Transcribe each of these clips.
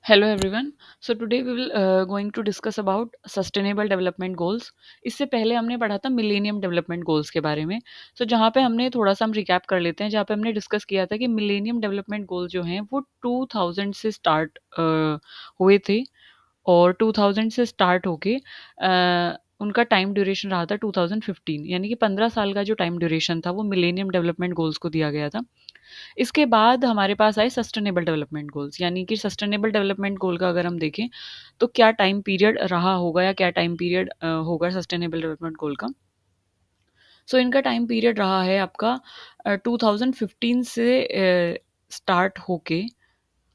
Hello everyone. So today we will going to discuss about sustainable development goals. इससे पहले हमने पढ़ा था मिलेनियम डेवलपमेंट गोल्स के बारे में. So जहाँ पे हमने थोड़ा सा हम रिकैप कर लेते हैं, जहाँ पे हमने डिस्कस किया था कि मिलेनियम डेवलपमेंट गोल जो हैं वो 2000 से स्टार्ट हुए थे और 2000 से स्टार्ट होके उनका टाइम ड्यूरेशन रहा था 2015, यानी कि 15 साल का जो टाइम ड्यूरेशन था वो मिलेनियम डेवलपमेंट गोल्स को दिया गया था. इसके बाद हमारे पास आए सस्टेनेबल डेवलपमेंट गोल्स, यानी कि सस्टेनेबल डेवलपमेंट गोल का अगर हम देखें तो क्या टाइम पीरियड रहा होगा या क्या टाइम पीरियड होगा सस्टेनेबल डेवलपमेंट गोल का. सो इनका टाइम पीरियड रहा है आपका 2015 से स्टार्ट होके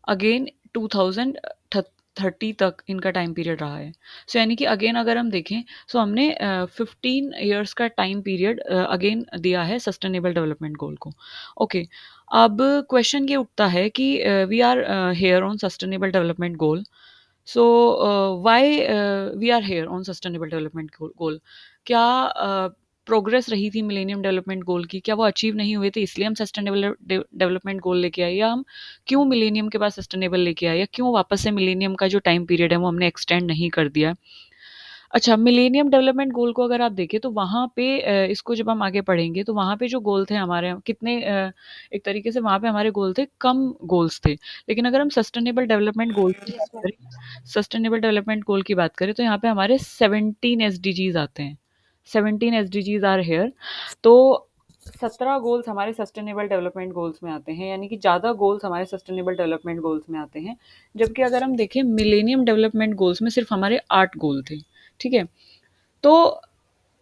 अगेन 2030 तक इनका टाइम पीरियड रहा है. सो यानी कि अगेन अगर हम देखें, सो हमने 15 ईयर्स का टाइम पीरियड अगेन दिया है सस्टेनेबल डेवलपमेंट गोल को. ओके. अब क्वेश्चन ये उठता है कि we are here on sustainable development goal. So why we are here on sustainable development goal. क्या प्रोग्रेस रही थी मिलेनियम डेवलपमेंट गोल की, क्या वो अचीव नहीं हुए थे इसलिए हम सस्टेनेबल डेवलपमेंट गोल लेके आए, या हम क्यों मिलेनियम के बाद सस्टेनेबल लेके आए, या क्यों वापस से मिलेनियम का जो टाइम पीरियड है वो हमने एक्सटेंड नहीं कर दिया. अच्छा, मिलेनियम डेवलपमेंट गोल को अगर आप देखें तो वहाँ पे इसको जब हम आगे पढ़ेंगे तो वहाँ पे जो गोल थे हमारे कितने एक तरीके से वहाँ पे हमारे गोल थे, कम गोल्स थे. लेकिन अगर हम सस्टेनेबल डेवलपमेंट गोल की बात करें, सस्टेनेबल डेवलपमेंट गोल की बात करें तो यहाँ पे हमारे 17 एसडीजीज आते हैं. 17 एसडीजीज आर हेयर. तो 17 गोल्स हमारे सस्टेनेबल डेवलपमेंट गोल्स में आते हैं, यानी कि ज़्यादा गोल्स हमारे सस्टेनेबल डेवलपमेंट गोल्स में आते हैं. जबकि अगर हम देखें मिलेनियम डेवलपमेंट गोल्स में सिर्फ हमारे 8 गोल थे. ठीक है. तो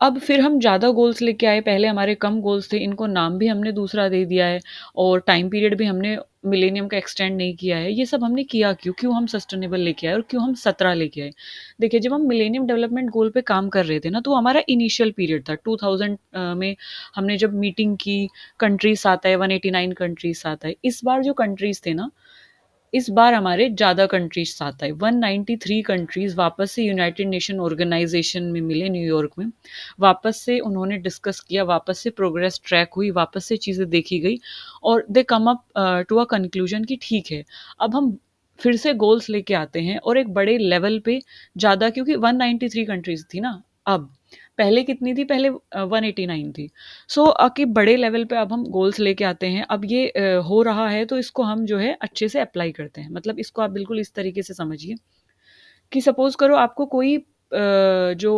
अब फिर हम ज़्यादा गोल्स लेके आए, पहले हमारे कम गोल्स थे, इनको नाम भी हमने दूसरा दे दिया है और टाइम पीरियड भी हमने मिलेनियम का एक्सटेंड नहीं किया है. ये सब हमने किया क्यों, क्यों हम सस्टेनेबल लेके आए और क्यों हम 17 लेके आए. देखिए, जब हम मिलेनियम डेवलपमेंट गोल पे काम कर रहे थे ना, तो हमारा इनिशियल पीरियड था 2000 में. हमने जब मीटिंग की, कंट्रीज साथ आए, 189 कंट्रीज साथ आए. इस बार जो कंट्रीज थे ना, इस बार हमारे ज़्यादा कंट्रीज साथ आए. 193 कंट्रीज वापस से यूनाइटेड नेशन ऑर्गेनाइजेशन में मिले न्यूयॉर्क में. वापस से उन्होंने डिस्कस किया, वापस से प्रोग्रेस ट्रैक हुई, वापस से चीज़ें देखी गई और they come up to a conclusion कि ठीक है, अब हम फिर से गोल्स लेके आते हैं और एक बड़े लेवल पे ज़्यादा, क्योंकि 193 कंट्रीज थी ना. अब पहले कितनी थी, पहले 189 थी. सो कि बड़े लेवल पे अब हम गोल्स लेके आते हैं. अब ये हो रहा है तो इसको हम जो है अच्छे से अप्लाई करते हैं. मतलब इसको आप बिल्कुल इस तरीके से समझिए कि सपोज करो आपको कोई जो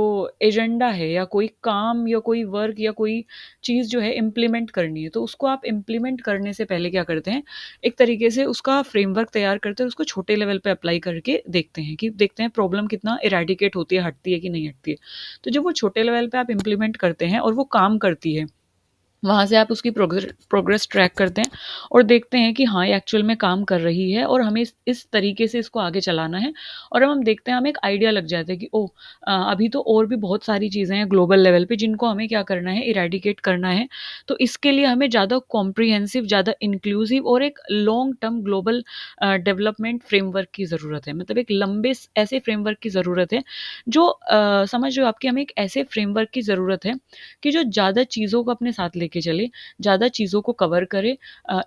एजेंडा है या कोई काम या कोई वर्क या कोई चीज़ जो है इम्प्लीमेंट करनी है, तो उसको आप इम्प्लीमेंट करने से पहले क्या करते हैं, एक तरीके से उसका फ्रेमवर्क तैयार करते हैं, उसको छोटे लेवल पे अप्लाई करके देखते हैं कि देखते हैं प्रॉब्लम कितना इरेडिकेट होती है, हटती है कि नहीं हटती है. तो जब वो छोटे लेवल पे आप इम्प्लीमेंट करते हैं और वो काम करती है, वहाँ से आप उसकी प्रोग्रेस ट्रैक करते हैं और देखते हैं कि हाँ, ये एक्चुअल में काम कर रही है और हमें इस तरीके से इसको आगे चलाना है. और अब हम देखते हैं, हमें एक आइडिया लग जाता है कि ओह, अभी तो और भी बहुत सारी चीज़ें हैं ग्लोबल लेवल पे जिनको हमें क्या करना है, इरेडिकेट करना है. तो इसके लिए हमें ज़्यादा कॉम्प्रिहेंसिव, ज़्यादा इंक्लूसिव और एक long term global development framework की ज़रूरत है. मतलब एक लंबे ऐसे फ्रेमवर्क की ज़रूरत है जो समझ रहे हो आपकी, हमें एक ऐसे फ्रेमवर्क की ज़रूरत है कि जो ज़्यादा चीज़ों को अपने साथ लेके चले, ज़्यादा चीज़ों को कवर करे,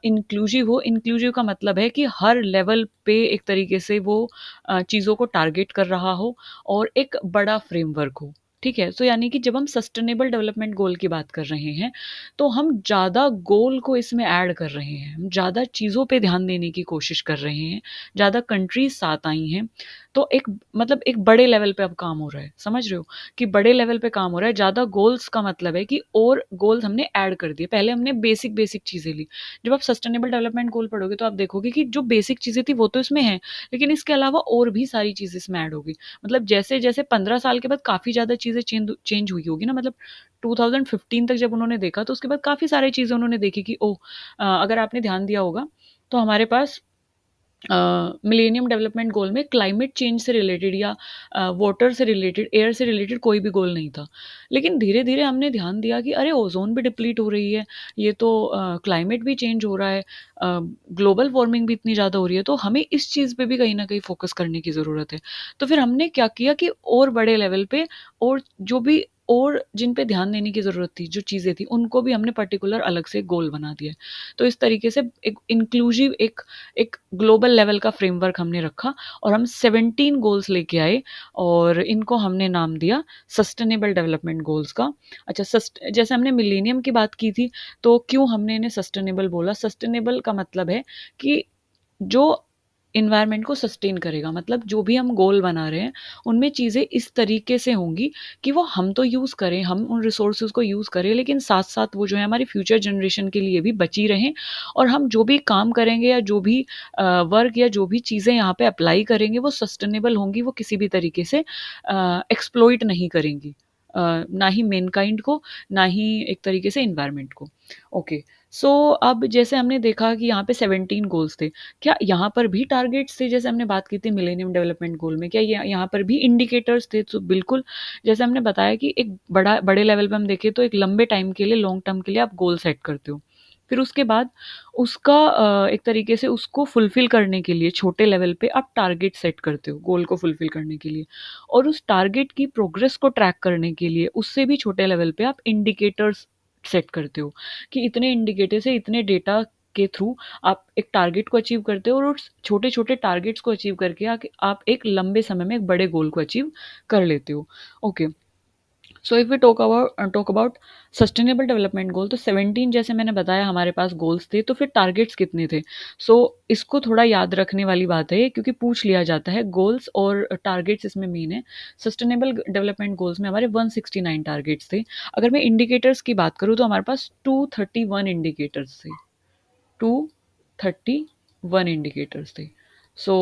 इंक्लूसिव हो. इंक्लूसिव का मतलब है कि हर लेवल पे एक तरीके से वो चीज़ों को टारगेट कर रहा हो और एक बड़ा फ्रेमवर्क हो. ठीक है? तो यानी कि जब हम सस्टेनेबल डेवलपमेंट गोल की बात कर रहे हैं, तो हम ज़्यादा गोल को इसमें ऐड कर रहे हैं, हम ज़्यादा चीज़ों पे ध्यान देने की कोशिश कर रहे हैं, ज़्यादा कंट्रीज़ साथ आई हैं. तो एक मतलब एक बड़े लेवल पे अब काम हो रहा है, समझ रहे हो? कि बड़े लेवल पे काम हो रहा है. ज़्यादा गोल्स का मतलब है कि और गोल्स हमने ऐड कर दिए. पहले हमने बेसिक चीज़ें ली. जब आप सस्टेनेबल डेवलपमेंट गोल पढ़ोगे तो आप देखोगे कि जो बेसिक चीज़ें थी वो तो इसमें हैं, लेकिन इसके अलावा और भी सारी चीज़ें इसमें ऐड होगी. मतलब जैसे-जैसे 15 साल के बाद काफ़ी ज़्यादा चीज़ें चेंज चेंज हुई होगी ना. मतलब 2015 तक जब उन्होंने देखा तो उसके बाद काफ़ी सारी चीज़ें उन्होंने देखी कि ओह! अगर आपने ध्यान दिया होगा तो हमारे पास मिलेनियम डेवलपमेंट गोल में क्लाइमेट चेंज से रिलेटेड या वाटर से रिलेटेड, एयर से रिलेटेड कोई भी गोल नहीं था. लेकिन धीरे-धीरे हमने ध्यान दिया कि अरे, ओज़ोन भी डिप्लीट हो रही है, ये तो क्लाइमेट भी चेंज हो रहा है, ग्लोबल वार्मिंग भी इतनी ज़्यादा हो रही है, तो हमें इस चीज़ पे भी कहीं न कहीं फ़ोकस करने की ज़रूरत है. तो फिर हमने क्या किया कि और बड़े लेवल पे और जो भी और जिन पे ध्यान देने की ज़रूरत थी, जो चीज़ें थी, उनको भी हमने पर्टिकुलर अलग से गोल बना दिया है। तो इस तरीके से एक इंक्लूसिव एक एक ग्लोबल लेवल का फ्रेमवर्क हमने रखा और हम 17 गोल्स लेके आए और इनको हमने नाम दिया सस्टेनेबल डेवलपमेंट गोल्स का। अच्छा, जैसे हमने मिलेनियम की बात की थी, तो क्यों हमने इन्हें सस्टेनेबल बोला? सस्टेनेबल का मतलब है कि जो एनवायरनमेंट को सस्टेन करेगा, मतलब जो भी हम गोल बना रहे हैं, उनमें चीज़ें इस तरीके से होंगी कि वो हम तो यूज़ करें, हम उन रिसोर्सेज़ को यूज़ करें, लेकिन साथ-साथ वो जो है हमारी फ्यूचर जनरेशन के लिए भी बची रहें और हम जो भी काम करेंगे या जो भी वर्क या जो भी चीज़ें यहाँ पे अप्लाई करेंगे, वो सस्टेनेबल होंगी, वो किसी भी तरीके से एक्सप्लॉइट नहीं करेंगी। ना ही मैनकाइंड को, ना ही एक तरीके से एनवायरनमेंट को। ओके, सो अब जैसे हमने देखा कि यहाँ पे 17 गोल्स थे। क्या यहाँ पर भी टारगेट्स थे, जैसे हमने बात की थी मिलेनियम डेवलपमेंट गोल में, क्या यहाँ पर भी इंडिकेटर्स थे? तो बिल्कुल, जैसे हमने बताया कि एक बड़े लेवल पे हम देखें तो एक लंबे टाइम के लिए, लॉन्ग टर्म के लिए आप गोल सेट करते हो। फिर उसके बाद उसका एक तरीके से उसको फुलफिल करने के लिए छोटे लेवल पे आप टारगेट सेट करते हो गोल को फुलफिल करने के लिए, और उस टारगेट की प्रोग्रेस को ट्रैक करने के लिए उससे भी छोटे लेवल पे आप इंडिकेटर्स सेट करते हो कि इतने इंडिकेटर से इतने डेटा के थ्रू आप एक टारगेट को अचीव करते हो और उस छोटे-छोटे टारगेट्स को अचीव करके आप एक लंबे समय में एक बड़े गोल को अचीव कर लेते हो। Okay, so if we talk about sustainable development goal, तो 17 जैसे मैंने बताया हमारे पास गोल्स थे, तो फिर टारगेट्स कितने थे? सो इसको थोड़ा याद रखने वाली बात है, क्योंकि पूछ लिया जाता है, गोल्स और टारगेट्स इसमें मेन है। सस्टेनेबल डेवलपमेंट गोल्स में हमारे 169 टारगेट्स थे। अगर मैं इंडिकेटर्स की बात करूँ तो हमारे पास 231 इंडिकेटर्स थे। 231 indicators थे। So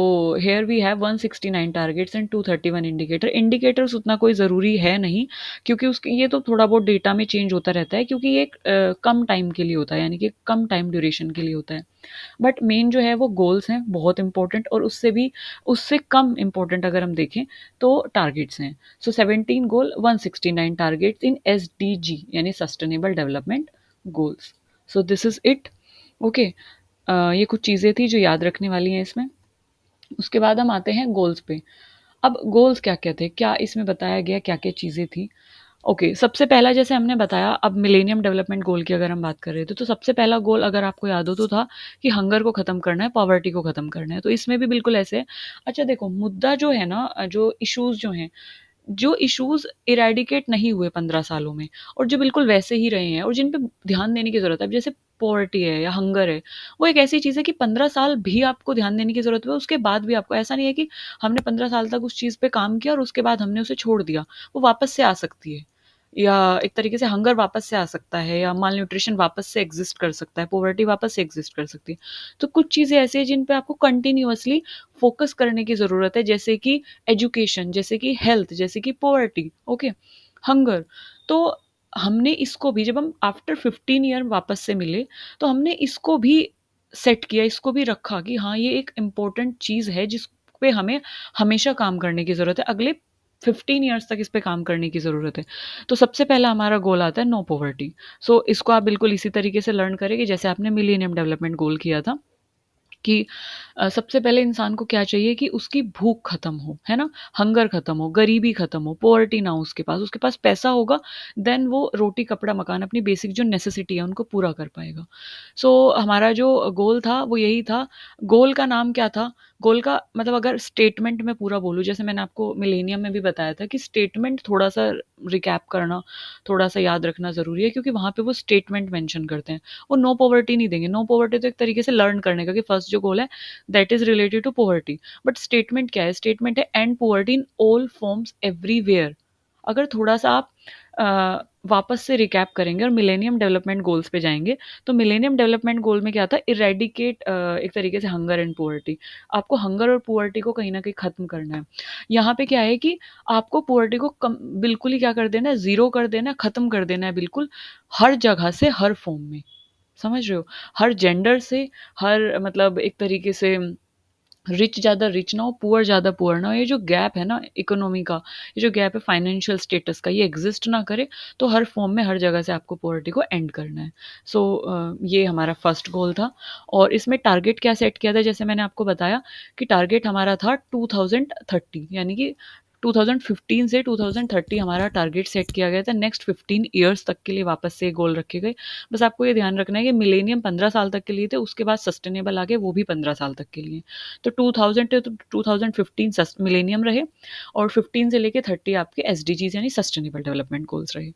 here we have 169 targets and 231 indicator. Indicators उतना कोई ज़रूरी है नहीं, क्योंकि उसके ये तो थोड़ा बहुत डेटा में चेंज होता रहता है, क्योंकि ये एक कम टाइम के लिए होता है, यानी कि कम टाइम ड्यूरेशन के लिए होता है। बट मेन जो है वो गोल्स हैं, बहुत इंपॉर्टेंट, और उससे कम इंपॉर्टेंट अगर हम देखें तो टारगेट्स हैं। सो 17 गोल, 169 टारगेट्स इन SDG, यानी sustainable development goals. So this is it. Okay, ये कुछ चीज़ें थी जो याद रखने वाली हैं इसमें। उसके बाद हम आते हैं गोल्स पे। अब गोल्स क्या-क्या थे? क्या इसमें बताया गया क्या-क्या चीज़ें थी? ओके, सबसे पहला जैसे हमने बताया, अब मिलेनियम डेवलपमेंट गोल की अगर हम बात कर रहे थे, तो सबसे पहला गोल अगर आपको याद हो तो था कि हंगर को ख़त्म करना है, पॉवर्टी को ख़त्म करना है। तो इसमें भी बिल्कुल ऐसे है। अच्छा देखो, मुद्दा जो है ना, जो इश्यूज़ जो इश्यूज़ इरेडिकेट नहीं हुए 15 सालों में और जो बिल्कुल वैसे ही रहे हैं और जिन पे ध्यान देने की ज़रूरत है, अब जैसे पॉवर्टी है या हंगर है, वो एक ऐसी चीज़ है कि 15 साल भी आपको ध्यान देने की ज़रूरत है, उसके बाद भी आपको, ऐसा नहीं है कि हमने 15 साल तक उस चीज़ पे काम किया और उसके बाद हमने उसे छोड़ दिया। वो वापस से आ सकती है, या एक तरीके से हंगर वापस से आ सकता है, या माल न्यूट्रिशन वापस से एग्ज़िस्ट कर सकता है, पॉवर्टी वापस से एग्ज़िस्ट कर सकती है। तो कुछ चीज़ें ऐसी हैं जिन पे आपको कंटिन्यूअसली फ़ोकस करने की ज़रूरत है, जैसे कि एजुकेशन, जैसे कि हेल्थ, जैसे कि पॉवर्टी, ओके, हंगर। तो हमने इसको भी, जब हम आफ्टर 15 ईयर वापस से मिले, तो हमने इसको भी सेट किया, इसको भी रखा कि हाँ, ये एक इम्पोर्टेंट चीज़ है जिस पे हमें हमेशा काम करने की ज़रूरत है। अगले 15 ईयर्स तक इस पे काम करने की ज़रूरत है। तो सबसे पहला हमारा गोल आता है नो पॉवर्टी। सो इसको आप बिल्कुल इसी तरीके से लर्न करें कि जैसे आपने मिलेनियम डेवलपमेंट गोल किया था कि सबसे पहले इंसान को क्या चाहिए कि उसकी भूख खत्म हो, है ना? हंगर खत्म हो, गरीबी खत्म हो, पॉवर्टी ना हो उसके पास पैसा होगा, देन वो रोटी, कपड़ा, मकान, अपनी बेसिक जो नेसेसिटी है उनको पूरा कर पाएगा। सो हमारा जो गोल था वो यही था। गोल का नाम क्या था? गोल का मतलब अगर स्टेटमेंट में पूरा बोलूँ, जैसे मैंने आपको मिलेनियम में भी बताया था कि स्टेटमेंट थोड़ा-सा रिकैप करना, थोड़ा-सा याद रखना ज़रूरी है, क्योंकि वहाँ पे वो स्टेटमेंट मेंशन करते हैं। वो नो पॉवर्टी नहीं देंगे। नो पॉवर्टी तो एक तरीके से लर्न करने का, कि फर्स्ट जो गोल है that is related to poverty. But statement क्या है? स्टेटमेंट है end poverty in all forms everywhere. अगर थोड़ा-सा आप वापस से रिकैप करेंगे और मिलेनियम डेवलपमेंट गोल्स पे जाएँगे, तो मिलेनियम डेवलपमेंट गोल में क्या था? इरेडिकेट एक तरीके से हंगर एंड पॉवर्टी। आपको हंगर और पॉवर्टी को कहीं न कहीं ख़त्म करना है। यहाँ पे क्या है कि आपको पॉवर्टी को कम बिल्कुल ही क्या कर देना है? ज़ीरो कर देना है, ख़त्म कर देना है बिल्कुल, हर जगह से, हर फ़ॉर्म में। समझ रहे हो? हर जेंडर से, हर मतलब एक तरीके से रिच ज़्यादा रिच ना हो, पुअर ज़्यादा पुअर ना हो। ये जो गैप है ना इकोनॉमी का, ये जो गैप है फाइनेंशियल स्टेटस का, ये एग्ज़िस्ट ना करे, तो हर फ़ॉर्म में, हर जगह से आपको पॉवर्टी को एंड करना है। सो ये हमारा फर्स्ट गोल था और इसमें टारगेट क्या सेट किया था, जैसे मैंने आपको बताया कि टारगेट हमारा था 2030, यानी कि 2015 से 2030 हमारा टारगेट सेट किया गया था, नेक्स्ट 15 ईयर्स तक के लिए वापस से गोल रखे गए। बस आपको ये ध्यान रखना है कि मिलेनियम 15 साल तक के लिए थे, उसके बाद सस्टेनेबल आ गए, वो भी 15 साल तक के लिए। तो 2000 टू 2015 मिलेनियम रहे, और 15 से लेके 30 आपके एसडीजीज यानी सस्टेनेबल डेवलपमेंट गोल्स रहे।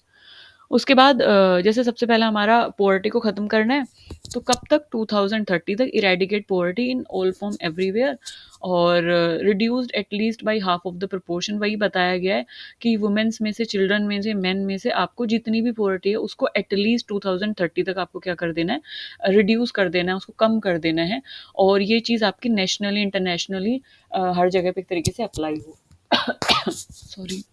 उसके बाद जैसे सबसे पहला हमारा पोवर्टी को ख़त्म करना है, तो कब तक? 2030 तक eradicate poverty in all form everywhere, और reduced at least by half of the proportion. वही बताया गया है कि वुमेन्स में से, चिल्ड्रन में से, मेन में से आपको जितनी भी पोवर्टी है उसको एटलीस्ट 2030 तक आपको क्या कर देना है, रिड्यूस कर देना है, उसको कम कर देना है। और ये चीज़ आपकी नेशनली इंटरनेशनली हर जगह पे एक तरीके से अप्लाई हो। सॉरी।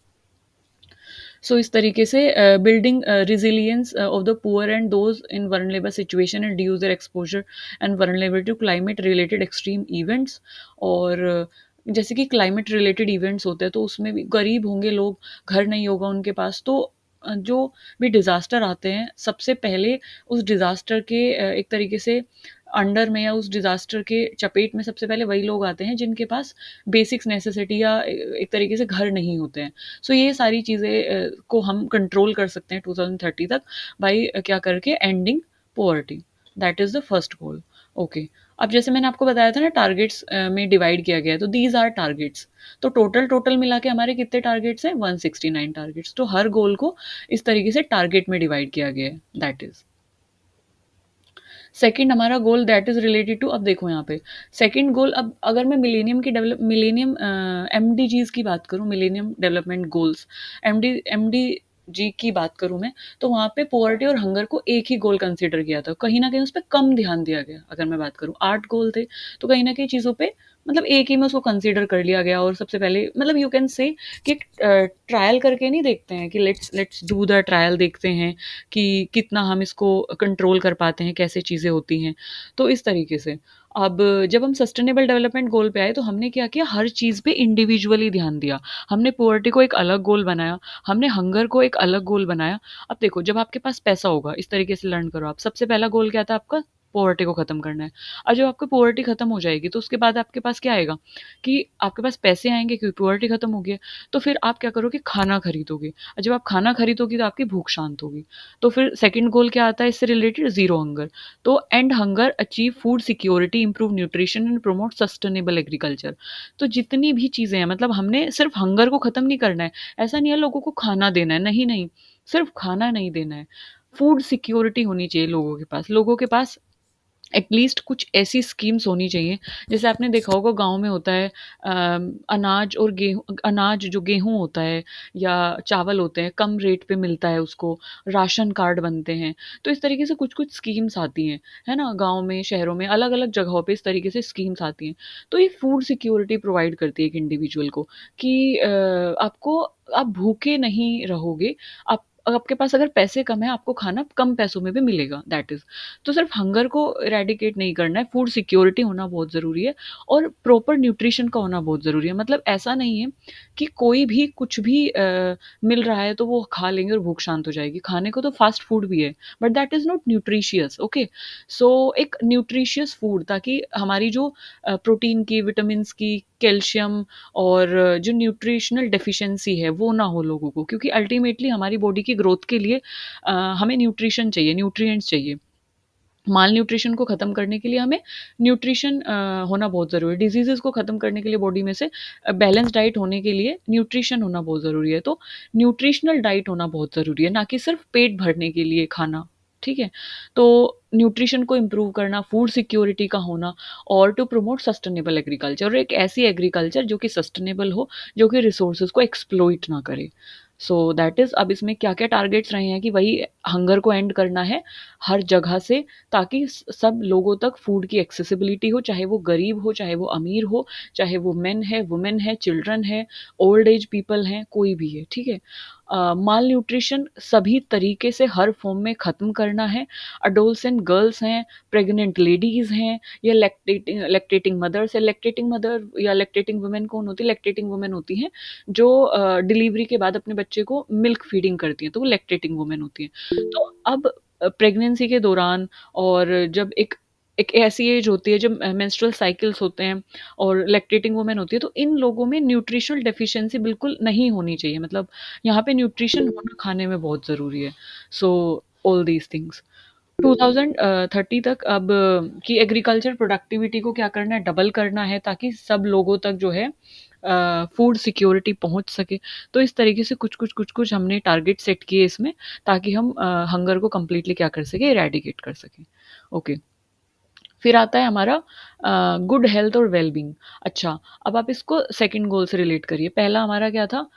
सो इस तरीके से building resilience of the poor and those in vulnerable situation and reduce their exposure and vulnerability to climate related extreme events. और जैसे कि क्लाइमेट रिलेटेड इवेंट्स होते हैं तो उसमें भी गरीब होंगे लोग, घर नहीं होगा उनके पास, तो जो भी डिज़ास्टर आते हैं सबसे पहले उस डिज़ास्टर के एक तरीके से अंडर में, या उस डिज़ास्टर के चपेट में सबसे पहले वही लोग आते हैं जिनके पास बेसिक्स नेसेसिटी या एक तरीके से घर नहीं होते हैं। सो ये सारी चीज़ें को हम कंट्रोल कर सकते हैं 2030 तक, बाई क्या करके, ending poverty. That is the first goal. Okay. अब जैसे मैंने आपको बताया था ना, टारगेट्स में डिवाइड किया गया है, तो दीज आर टारगेट्स। तो टोटल मिला के हमारे कितने टारगेट्स हैं? 169 टारगेट्स। तो हर गोल को इस तरीके से टारगेट में डिवाइड किया गया है। दैट इज़ सेकंड हमारा गोल, दैट इज़ रिलेटेड टू, अब देखो यहाँ पे सेकंड गोल, अब अगर मैं मिलेनियम एमडीजीज़ की बात करूँ, मिलेनियम डेवलपमेंट गोल्स, एमडीजी की बात करूँ मैं, तो वहाँ पे पॉवर्टी और हंगर को एक ही गोल कंसीडर किया था। कहीं न कहीं उस पे कम ध्यान दिया गया। अगर मैं बात करूँ 8 गोल थे, तो कहीं न कहीं चीज़ों पे मतलब एक ही में उसको कंसीडर कर लिया गया। और सबसे पहले मतलब यू कैन से कि ट्रायल करके नहीं देखते हैं कि let's let's do the trial, देखते हैं कि कितना हम इसको कंट्रोल कर पाते हैं, कैसे चीज़ें होती हैं। तो इस तरीके से अब जब हम सस्टेनेबल डेवलपमेंट गोल पे आए तो हमने क्या किया, हर चीज़ पे इंडिविजुअली ध्यान दिया। हमने पॉवर्टी को एक अलग गोल बनाया, हमने हंगर को एक अलग गोल बनाया। अब देखो, जब आपके पास पैसा होगा, इस तरीके से लर्न करो आप। सबसे पहला गोल क्या था आपका? पॉवर्टी को ख़त्म करना है। और जब आपकी पॉवर्टी ख़त्म हो जाएगी तो उसके बाद आपके पास क्या आएगा कि आपके पास पैसे आएँगे, क्योंकि पॉवर्टी ख़त्म हो गई है। तो फिर आप क्या करोगे? खाना खरीदोगे, और जब आप खाना खरीदोगे तो आपकी भूख शांत होगी। तो फिर सेकंड गोल क्या आता है इससे रिलेटेड? Zero hunger. तो end hunger, achieve food security, improve nutrition and promote sustainable agriculture. तो जितनी भी चीज़ें हैं, मतलब हमने सिर्फ हंगर को ख़त्म नहीं करना है। ऐसा नहीं है लोगों को खाना देना है, नहीं, नहीं, सिर्फ खाना नहीं देना है। फूड सिक्योरिटी होनी चाहिए लोगों के पास। लोगों के पास एटलीस्ट कुछ ऐसी स्कीम्स होनी चाहिए, जैसे आपने देखा होगा गाँव में होता है अनाज और गेहूँ, अनाज जो गेहूँ होता है या चावल होते हैं, कम रेट पे मिलता है उसको, राशन कार्ड बनते हैं। तो इस तरीके से कुछ-कुछ स्कीम्स आती हैं, है ना? गाँव में, शहरों में, अलग-अलग जगहों पे इस तरीके से स्कीम्स आती हैं। तो ये फूड सिक्योरिटी प्रोवाइड करती है एक इंडिविजुअल को कि आपको, आप भूखे नहीं रहोगे। आप, आपके पास अगर पैसे कम है, आपको खाना कम पैसों में भी मिलेगा, दैट इज़। तो सिर्फ हंगर को इरेडिकेट नहीं करना है, फूड सिक्योरिटी होना बहुत ज़रूरी है, और प्रॉपर न्यूट्रिशन का होना बहुत ज़रूरी है। मतलब ऐसा नहीं है कि कोई भी कुछ भी मिल रहा है तो वो खा लेंगे और भूख शांत हो जाएगी। खाने को तो फास्ट फूड भी है, but that is not nutritious. Okay. So एक न्यूट्रिशियस फूड, ताकि हमारी जो प्रोटीन की, विटामिन्स की, कैल्शियम और जो न्यूट्रिशनल डेफिशिएंसी है वो ना हो लोगों को, क्योंकि अल्टीमेटली हमारी बॉडी की ग्रोथ के लिए हमें न्यूट्रिशन चाहिए, न्यूट्रिएंट्स चाहिए। माल न्यूट्रिशन को ख़त्म करने के लिए हमें न्यूट्रिशन होना बहुत ज़रूरी है। डिसीज़ेज़ को ख़त्म करने के लिए बॉडी में से बैलेंस डाइट होने के लिए न्यूट्रिशन होना बहुत ज़रूरी है। तो न्यूट्रिशनल डाइट होना बहुत ज़रूरी है, ना कि सिर्फ़ पेट भरने के लिए खाना, ठीक है? तो न्यूट्रिशन को इम्प्रूव करना, फूड सिक्योरिटी का होना, और टू प्रमोट सस्टेनेबल एग्रीकल्चर, और एक ऐसी एग्रीकल्चर जो कि सस्टेनेबल हो, जो कि रिसोर्सेज़ को एक्सप्लॉइट ना करे। सो दैट इज़, अब इसमें क्या-क्या टारगेट्स रहे हैं कि वही हंगर को एंड करना है हर जगह से, ताकि सब लोगों तक फूड की एक्सेसिबिलिटी हो, चाहे वो गरीब हो, चाहे वो अमीर हो, चाहे वो मेन है, वुमेन है, चिल्ड्रन है, ओल्ड एज पीपल हैं, कोई भी है, ठीक है? माल न्यूट्रिशन सभी तरीके से हर फॉर्म में ख़त्म करना है। अडोलसेंट गर्ल्स हैं, प्रेग्नेंट लेडीज़ हैं, या लैक्टेटिंग मदर्स है। लैक्टेटिंग मदर या लैक्टेटिंग वुमेन कौन होती है? लैक्टेटिंग वुमेन होती हैं जो डिलीवरी के बाद अपने बच्चे को मिल्क फीडिंग करती हैं, तो वो लैक्टेटिंग वुमेन होती हैं। तो अब प्रेगनेंसी के दौरान, और जब एक एक ऐसी एज होती है जब मेंस्ट्रुअल साइकिल्स होते हैं और लैक्टेटिंग वुमेन होती है, तो इन लोगों में न्यूट्रिशनल डेफिशिएंसी बिल्कुल नहीं होनी चाहिए, मतलब यहाँ पे न्यूट्रिशन होना खाने में बहुत ज़रूरी है। So all these things. 2030 तक अब की एग्रीकल्चर प्रोडक्टिविटी को क्या करना है, डबल करना है ताकि सब लोगों तक जो है फूड सिक्योरिटी पहुंच सके। तो इस तरीके से कुछ हमने टारगेट सेट किए इसमें, ताकि हम हंगर को कंप्लीटली क्या कर सके, इरेडिकेट कर सकें। ओके। फिर आता है हमारा गुड हेल्थ और वेलबींग। अच्छा, अब आप इसको सेकंड गोल से रिलेट करिए। पहला हमारा क्या था,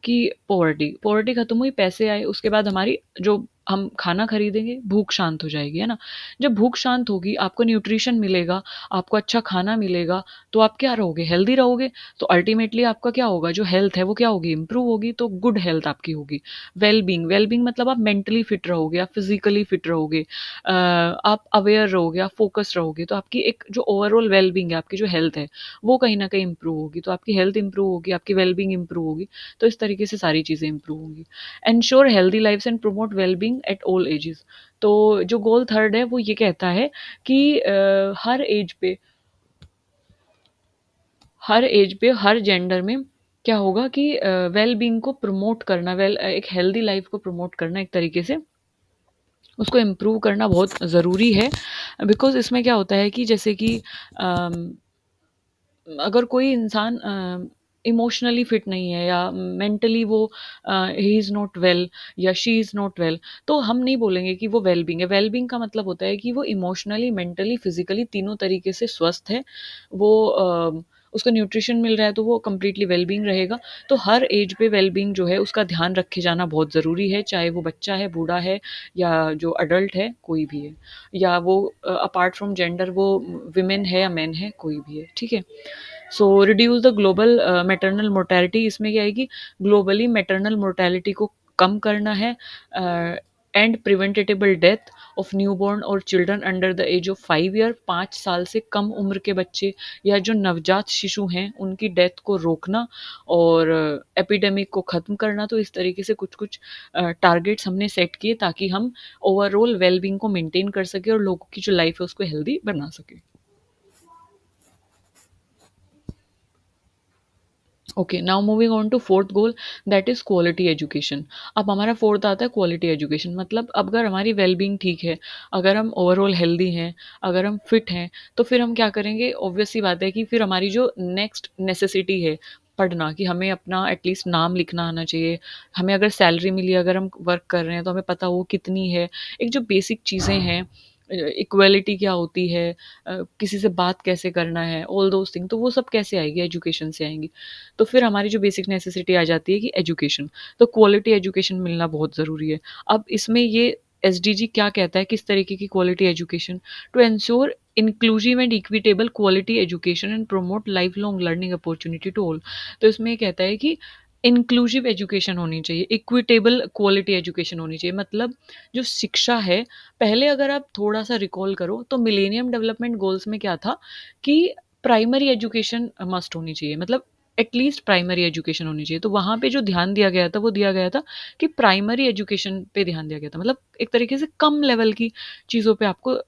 कि पॉवर्टी पॉवर्टी खत्म हुई, पैसे आए, उसके बाद हमारी जो हम खाना खरीदेंगे, भूख शांत हो जाएगी, है ना। जब भूख शांत होगी, आपको न्यूट्रिशन मिलेगा, आपको अच्छा खाना मिलेगा, तो आप क्या रहोगे, हेल्दी रहोगे। तो अल्टीमेटली आपका क्या होगा, जो हेल्थ है वो क्या होगी, इंप्रूव होगी। तो गुड हेल्थ आपकी होगी। वेलबींग वेलबींग मतलब आप मेंटली फिट रहोगे, आप फिजिकली फिट रहोगे, आप अवेयर रहोगे, आप फ़ोकस रहोगे, तो आपकी एक जो ओवरऑल वेल-बीइंग है, आपकी जो हेल्थ है, वो कहीं न कहीं इम्प्रूव होगी। तो आपकी हेल्थ इम्प्रूव होगी, आपकी वेल-बीइंग इम्प्रूव होगी, तो इस तरीके से सारी चीज़ें इम्प्रूव होंगी। Ensure healthy lives and promote well-being at all ages. तो जो गोल थर्ड है, वो ये कहता है कि हर एज पे, हर जेंडर में क्या होगा कि वेल-बीइंग को प्रमोट करना, एक हेल्दी लाइफ़ को प्रमोट करना, एक तरीके से उसको इम्प्रूव करना बहुत ज़रूरी है। बिकॉज़ इसमें क्या होता है कि जैसे कि अम, अगर कोई इंसान इमोशनली फिट नहीं है, या मेंटली वो ही इज़ नॉट वेल, या शी इज़ नॉट वेल, तो हम नहीं बोलेंगे कि वो वेल बीइंग है। वेल बीइंग का मतलब होता है कि वो इमोशनली, मेंटली, फिजिकली तीनों तरीके से स्वस्थ है। वो उसको न्यूट्रिशन मिल रहा है, तो वो कंप्लीटली वेल बीइंग रहेगा। तो हर एज पे वेल बीइंग जो है उसका ध्यान रखे जाना बहुत ज़रूरी है, चाहे वो बच्चा है, बूढ़ा है, या जो अडल्ट है, कोई भी है, या वो अपार्ट फ्रॉम जेंडर वो विमेन है या मेन है, कोई भी है, ठीक है। So reduce the global maternal mortality, इसमें क्या है कि ग्लोबली मैटरनल मोर्टेलिटी को कम करना है, and preventable death of newborn और children under the age of 5 year. 5 साल से कम उम्र के बच्चे या जो नवजात शिशु हैं, उनकी डेथ को रोकना और एपिडेमिक को ख़त्म करना। तो इस तरीके से कुछ कुछ टारगेट्स हमने सेट किए, ताकि हम ओवरऑल वेलबींग को मेंटेन कर सकें और लोगों की जो लाइफ है उसको हेल्दी बना सकें। Okay, now moving on to fourth goal, that is quality education. अब हमारा फोर्थ आता है क्वालिटी एजुकेशन। मतलब अगर हमारी वेलबींग ठीक है, अगर हम ओवरऑल हेल्दी हैं, अगर हम फिट हैं, तो फिर हम क्या करेंगे, ऑब्वियस सी बात है कि फिर हमारी जो नेक्स्ट नेसेसिटी है पढ़ना, कि हमें अपना एटलीस्ट नाम लिखना आना चाहिए। हमें अगर सैलरी मिली, अगर हम वर्क कर रहे हैं, तो हमें पता हो कितनी है। एक जो बेसिक चीज़ें हैं, इक्वालिटी क्या होती है, किसी से बात कैसे करना है, ऑल दोज थिंग, तो वो सब कैसे आएगी, एजुकेशन से आएंगी। तो फिर हमारी जो बेसिक नेसेसिटी आ जाती है कि एजुकेशन, तो क्वालिटी एजुकेशन मिलना बहुत ज़रूरी है। अब इसमें ये एसडीजी क्या कहता है, किस तरीके की quality education, to ensure inclusive and equitable quality education and promote life long learning opportunity to all. तो इसमें ये कहता है कि इंक्लूसिव एजुकेशन होनी चाहिए, इक्विटेबल क्वालिटी एजुकेशन होनी चाहिए। मतलब जो शिक्षा है, पहले अगर आप थोड़ा-सा रिकॉल करो, तो मिलेनियम डेवलपमेंट गोल्स में क्या था कि प्राइमरी एजुकेशन मस्ट होनी चाहिए, मतलब एटलीस्ट प्राइमरी एजुकेशन होनी चाहिए। तो वहाँ पे जो ध्यान दिया गया था, वो दिया गया था कि प्राइमरी एजुकेशन पे ध्यान दिया गया था। मतलब एक तरीके से कम लेवल की चीज़ों पे आपको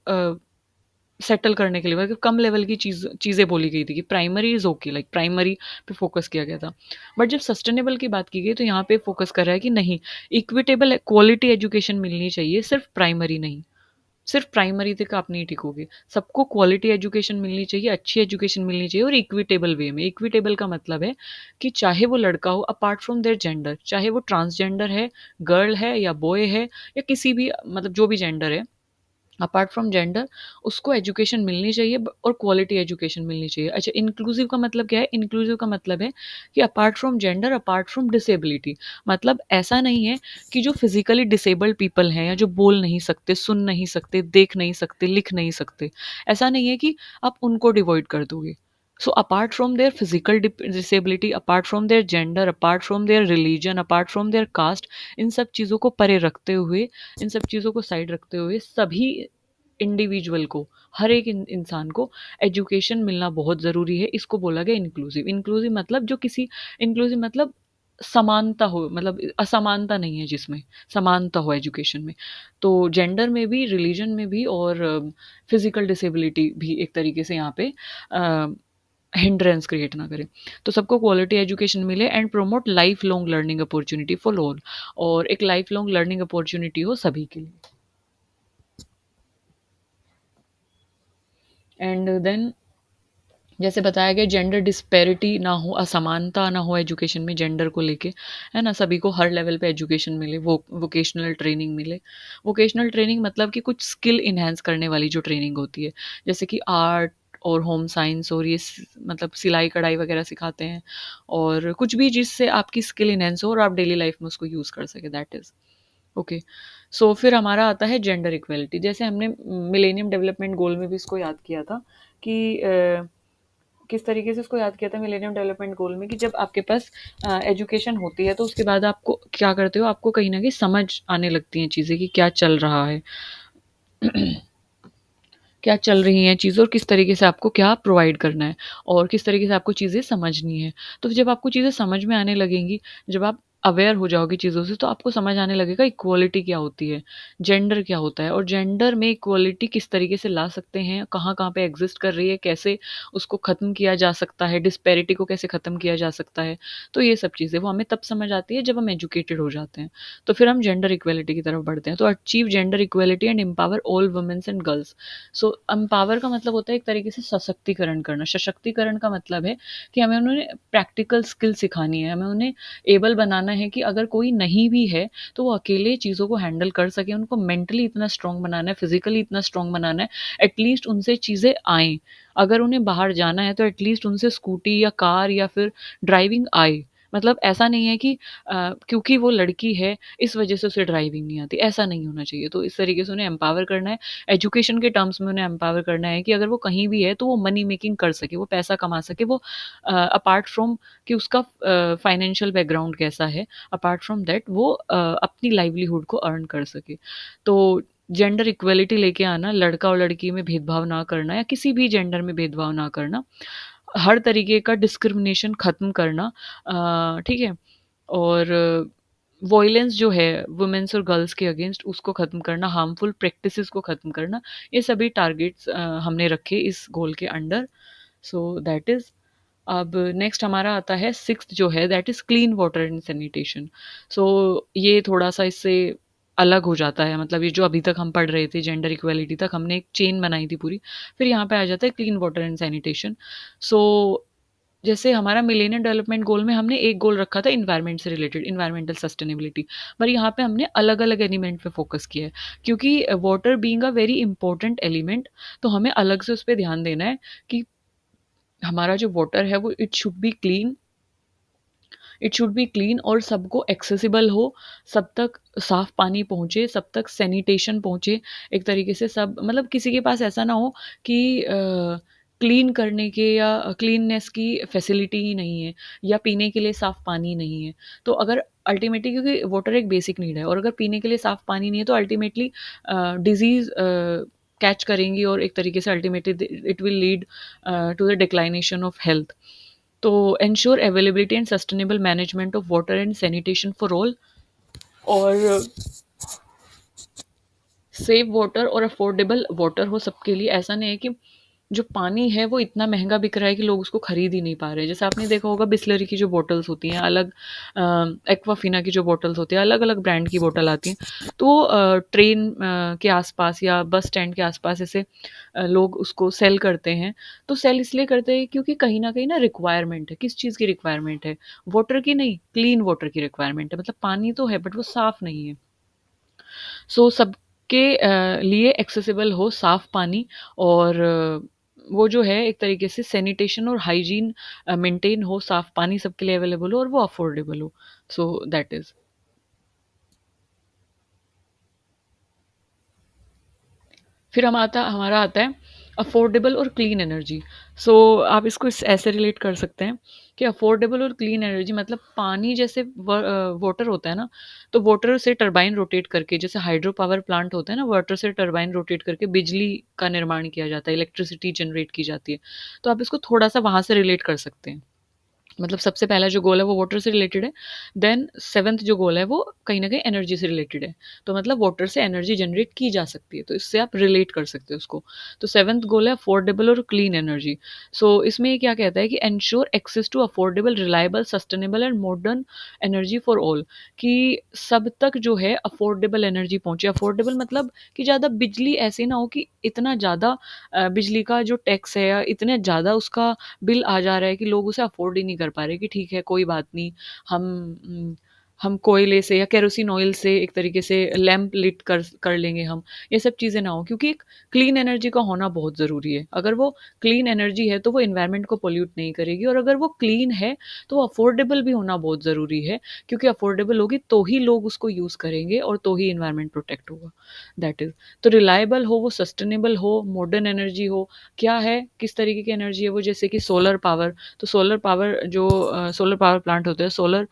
सेटल करने के लिए, मतलब कम लेवल की चीज़ें बोली गई थी कि primary is okay, like primary पे फ़ोकस किया गया था। बट जब सस्टेनेबल की बात की गई, तो यहाँ पे फ़ोकस कर रहा है कि नहीं, इक्विटेबल क्वालिटी एजुकेशन मिलनी चाहिए, सिर्फ़ प्राइमरी नहीं। सिर्फ प्राइमरी तक आप नहीं टिकोगे। सबको क्वालिटी एजुकेशन मिलनी चाहिए, अच्छी एजुकेशन मिलनी चाहिए, और इक्विटेबल वे में। इक्विटेबल का मतलब है कि चाहे वो लड़का हो, अपार्ट फ्रॉम देयर जेंडर, चाहे वो ट्रांसजेंडर है, गर्ल है या बॉय है, या किसी भी, मतलब जो भी जेंडर है, अपार्ट फ्रॉम जेंडर, उसको एजुकेशन मिलनी चाहिए, और क्वालिटी एजुकेशन मिलनी चाहिए। अच्छा, इंक्लूसिव का मतलब क्या है? इंक्लूसिव का मतलब है कि apart from gender, apart from disability. मतलब ऐसा नहीं है कि जो फिजिकली डिसेबल्ड पीपल हैं, या जो बोल नहीं सकते, सुन नहीं सकते, देख नहीं सकते, लिख नहीं सकते, ऐसा नहीं है कि आप उनको डिवॉइड कर दोगे। So apart from their physical disability, apart from their gender, apart from their religion, apart from their caste, इन सब चीज़ों को परे रखते हुए, इन सब चीज़ों को साइड रखते हुए, सभी इंडिविजुअल को, हर एक इंसान को एजुकेशन मिलना बहुत ज़रूरी है। इसको बोला गया इंक्लूसिव। इंक्लूसिव मतलब जो किसी, इंक्लूसिव मतलब समानता हो, मतलब असमानता नहीं है जिसमें, समानता हो एजुकेशन में। तो जेंडर में भी, रिलीजन में भी और फिज़िकल डिसेबिलिटी भी एक तरीके से यहाँ पे हिंड्रेंस क्रिएट ना करे। तो सबको क्वालिटी एजुकेशन मिले and promote life long learning opportunity for all, और एक लाइफ लॉन्ग लर्निंग अपॉर्च्युनिटी हो सभी के लिए। एंड देन जैसे बताया गया, जेंडर डिस्पैरिटी ना हो, असमानता ना हो एजुकेशन में जेंडर को लेके, है ना? सभी को हर लेवल पे एजुकेशन मिले, वो वोकेशनल ट्रेनिंग मिले। वोकेशनल ट्रेनिंग मतलब कि कुछ स्किल इन्हांस करने वाली जो ट्रेनिंग होती है, जैसे कि आर्ट और होम साइंस और ये मतलब सिलाई कढ़ाई वगैरह सिखाते हैं, और कुछ भी जिससे आपकी स्किल इन्हांस हो और आप डेली लाइफ में उसको यूज़ कर सके, दैट इज़ ओके। सो फिर हमारा आता है जेंडर इक्वेलिटी। जैसे हमने मिलेनियम डेवलपमेंट गोल में भी इसको याद किया था कि किस तरीके से उसको याद किया था मिलेनियम डेवलपमेंट गोल में, कि जब आपके पास एजुकेशन होती है तो उसके बाद आपको क्या करते हो, आपको कहीं न कहीं समझ आने लगती हैं चीज़ें कि क्या चल रहा है। क्या चल रही हैं चीज़ें और किस तरीके से आपको क्या प्रोवाइड करना है और किस तरीके से आपको चीज़ें समझनी है। तो जब आपको चीज़ें समझ में आने लगेंगी, जब आप अवेयर हो जाओगे चीज़ों से, तो आपको समझ आने लगेगा इक्वालिटी क्या होती है, जेंडर क्या होता है और जेंडर में इक्वालिटी किस तरीके से ला सकते हैं, कहाँ-कहाँ पे एग्ज़िस्ट कर रही है, कैसे उसको ख़त्म किया जा सकता है, डिस्पैरिटी को कैसे ख़त्म किया जा सकता है। तो ये सब चीज़ें वो हमें तब समझ आती है जब हम एजुकेटेड हो जाते हैं। तो फिर हम जेंडर इक्वालिटी की तरफ बढ़ते हैं। तो achieve gender equality and empower all womens and girls. So empower का मतलब होता है एक तरीके से सशक्तिकरण करना। सशक्तिकरण का मतलब है कि हमें उन्हें प्रैक्टिकल स्किल सिखानी है, हमें उन्हें एबल बनाना है कि अगर कोई नहीं भी है, तो वो अकेले चीज़ों को हैंडल कर सकें, उनको मेंटली इतना स्ट्रॉन्ग बनाना है, फिज़िकली इतना स्ट्रॉन्ग बनाना है, एटलीस्ट उनसे चीज़ें आएँ। अगर उन्हें बाहर जाना है, तो एटलीस्ट उनसे स्कूटी या कार या फिर ड्राइविंग आए। मतलब ऐसा नहीं है कि क्योंकि वो लड़की है, इस वजह से उसे ड्राइविंग नहीं आती, ऐसा नहीं होना चाहिए। तो इस तरीके से उन्हें एम्पावर करना है। एजुकेशन के टर्म्स में उन्हें एम्पावर करना है कि अगर वो कहीं भी है तो वो मनी मेकिंग कर सके, वो पैसा कमा सके, वो अपार्ट फ्रॉम कि उसका फाइनेंशियल बैकग्राउंड कैसा है, अपार्ट फ्रॉम दैट वो अपनी लाइवलीहुड को अर्न कर सके। तो जेंडर इक्वलिटी लेके आना, लड़का और लड़की में भेदभाव ना करना या किसी भी जेंडर में भेदभाव ना करना, हर तरीके का डिस्क्रिमिनेशन ख़त्म करना, ठीक है? और वॉयलेंस जो है वुमेन्स और गर्ल्स के अगेंस्ट उसको ख़त्म करना, हार्मफुल प्रैक्टिसेस को ख़त्म करना, ये सभी टारगेट्स हमने रखे इस गोल के अंडर। सो दैट इज़, अब नेक्स्ट हमारा आता है सिक्स्थ जो है, that is clean water and sanitation. So ये थोड़ा-सा इससे अलग हो जाता है, मतलब ये जो अभी तक हम पढ़ रहे थे जेंडर इक्वालिटी तक हमने एक चेन बनाई थी पूरी, फिर यहाँ पे आ जाता है क्लीन वाटर एंड सैनिटेशन। सो जैसे हमारा मिलेनियम डेवलपमेंट गोल में हमने एक गोल रखा था एनवायरनमेंट से रिलेटेड, एनवायरमेंटल सस्टेनेबिलिटी, पर यहाँ पे हमने अलग-अलग एलिमेंट पे फोकस किया है, क्योंकि water being a very important element, तो हमें अलग से उस पे ध्यान देना है कि हमारा जो वाटर है वो इट शुड बी क्लीन और सबको एक्सेसिबल हो, सब तक साफ पानी पहुँचे, सब तक सैनिटेशन पहुँचे, एक तरीके से सब, मतलब किसी के पास ऐसा ना हो कि क्लीन करने के या क्लीननेस की फैसिलिटी ही नहीं है या पीने के लिए साफ पानी नहीं है। तो अगर अल्टीमेटली, क्योंकि वाटर एक बेसिक नीड है और अगर पीने के लिए साफ पानी नहीं है तो अल्टीमेटली डिज़ीज़ कैच करेंगी और एक तरीके से ultimately it will lead to the declination of health. तो ensure availability and sustainable management of water and sanitation for all, और सेव वाटर और अफोर्डेबल वाटर हो सबके लिए। ऐसा नहीं है कि जो पानी है वो इतना महंगा बिक रहा है कि लोग उसको खरीद ही नहीं पा रहे हैं। जैसे आपने देखा होगा बिस्लरी की जो बॉटल्स होती हैं अलग, एक्वाफिना की जो बॉटल्स होती हैं अलग अलग ब्रांड की बॉटल आती हैं, तो ट्रेन के आसपास या बस स्टैंड के आसपास ऐसे लोग उसको सेल करते हैं। तो सेल इसलिए करते हैं क्योंकि कहीं ना कहीं ना रिक्वायरमेंट है, किस चीज़ की रिक्वायरमेंट है, वाटर की नहीं, क्लीन वाटर की रिक्वायरमेंट है, मतलब पानी तो है बट वो साफ़ नहीं है। सो सबके लिए एक्सेसिबल हो साफ पानी, और वो जो है एक तरीके से सैनिटेशन और हाइजीन मेंटेन हो, साफ पानी सबके लिए अवेलेबल हो और वो अफोर्डेबल हो। सो दैट इज़, फिर हमारा आता है अफोर्डेबल और क्लीन एनर्जी। सो आप इसको ऐसे रिलेट कर सकते हैं कि अफोर्डेबल और क्लीन एनर्जी मतलब पानी जैसे वाटर होता है ना, तो वाटर से टरबाइन रोटेट करके, जैसे हाइड्रो पावर प्लांट होता है ना, वाटर से टरबाइन रोटेट करके बिजली का निर्माण किया जाता है, इलेक्ट्रिसिटी जनरेट की जाती है। तो आप इसको थोड़ा सा वहाँ से रिलेट कर सकते हैं। मतलब सबसे पहला जो गोल है वो वाटर से रिलेटेड है। देन सेवंथ जो गोल है वो कहीं न कहीं एनर्जी से रिलेटेड है। तो मतलब वाटर से एनर्जी जनरेट की जा सकती है, तो इससे आप रिलेट कर सकते हो उसको। तो सेवंथ गोल है अफोर्डेबल और क्लीन एनर्जी। सो इसमें ये क्या कहता है कि ensure access to affordable, reliable, sustainable and modern energy for all, कि सब तक जो है अफोर्डेबल एनर्जी पहुँचे। अफोर्डेबल मतलब कि ज़्यादा बिजली ऐसे ना हो कि इतना ज़्यादा बिजली का जो टैक्स है या इतने ज़्यादा उसका बिल आ जा रहा है कि लोग उसे अफ़ोर्ड ही नहीं कर पा रहे कि ठीक है कोई बात नहीं, हम हम कोयले से या केरोसिन ऑयल से एक तरीके से लैंप लिट कर लेंगे हम। ये सब चीज़ें ना हो, क्योंकि एक क्लीन एनर्जी का होना बहुत ज़रूरी है। अगर वो क्लीन एनर्जी है तो वो एनवायरनमेंट को पॉल्यूट नहीं करेगी, और अगर वो क्लीन है तो वो अफ़ोर्डेबल भी होना बहुत ज़रूरी है, क्योंकि अफ़ोर्डेबल होगी तो ही लोग उसको यूज़ करेंगे और तो ही एनवायरनमेंट प्रोटेक्ट होगा। दैट इज़, तो रिलायबल हो, वो सस्टेनेबल हो, मॉडर्न एनर्जी हो। क्या है, किस तरीके की एनर्जी है वो, जैसे कि सोलर पावर। तो सोलर पावर जो सोलर पावर प्लांट होते हैं, सोलर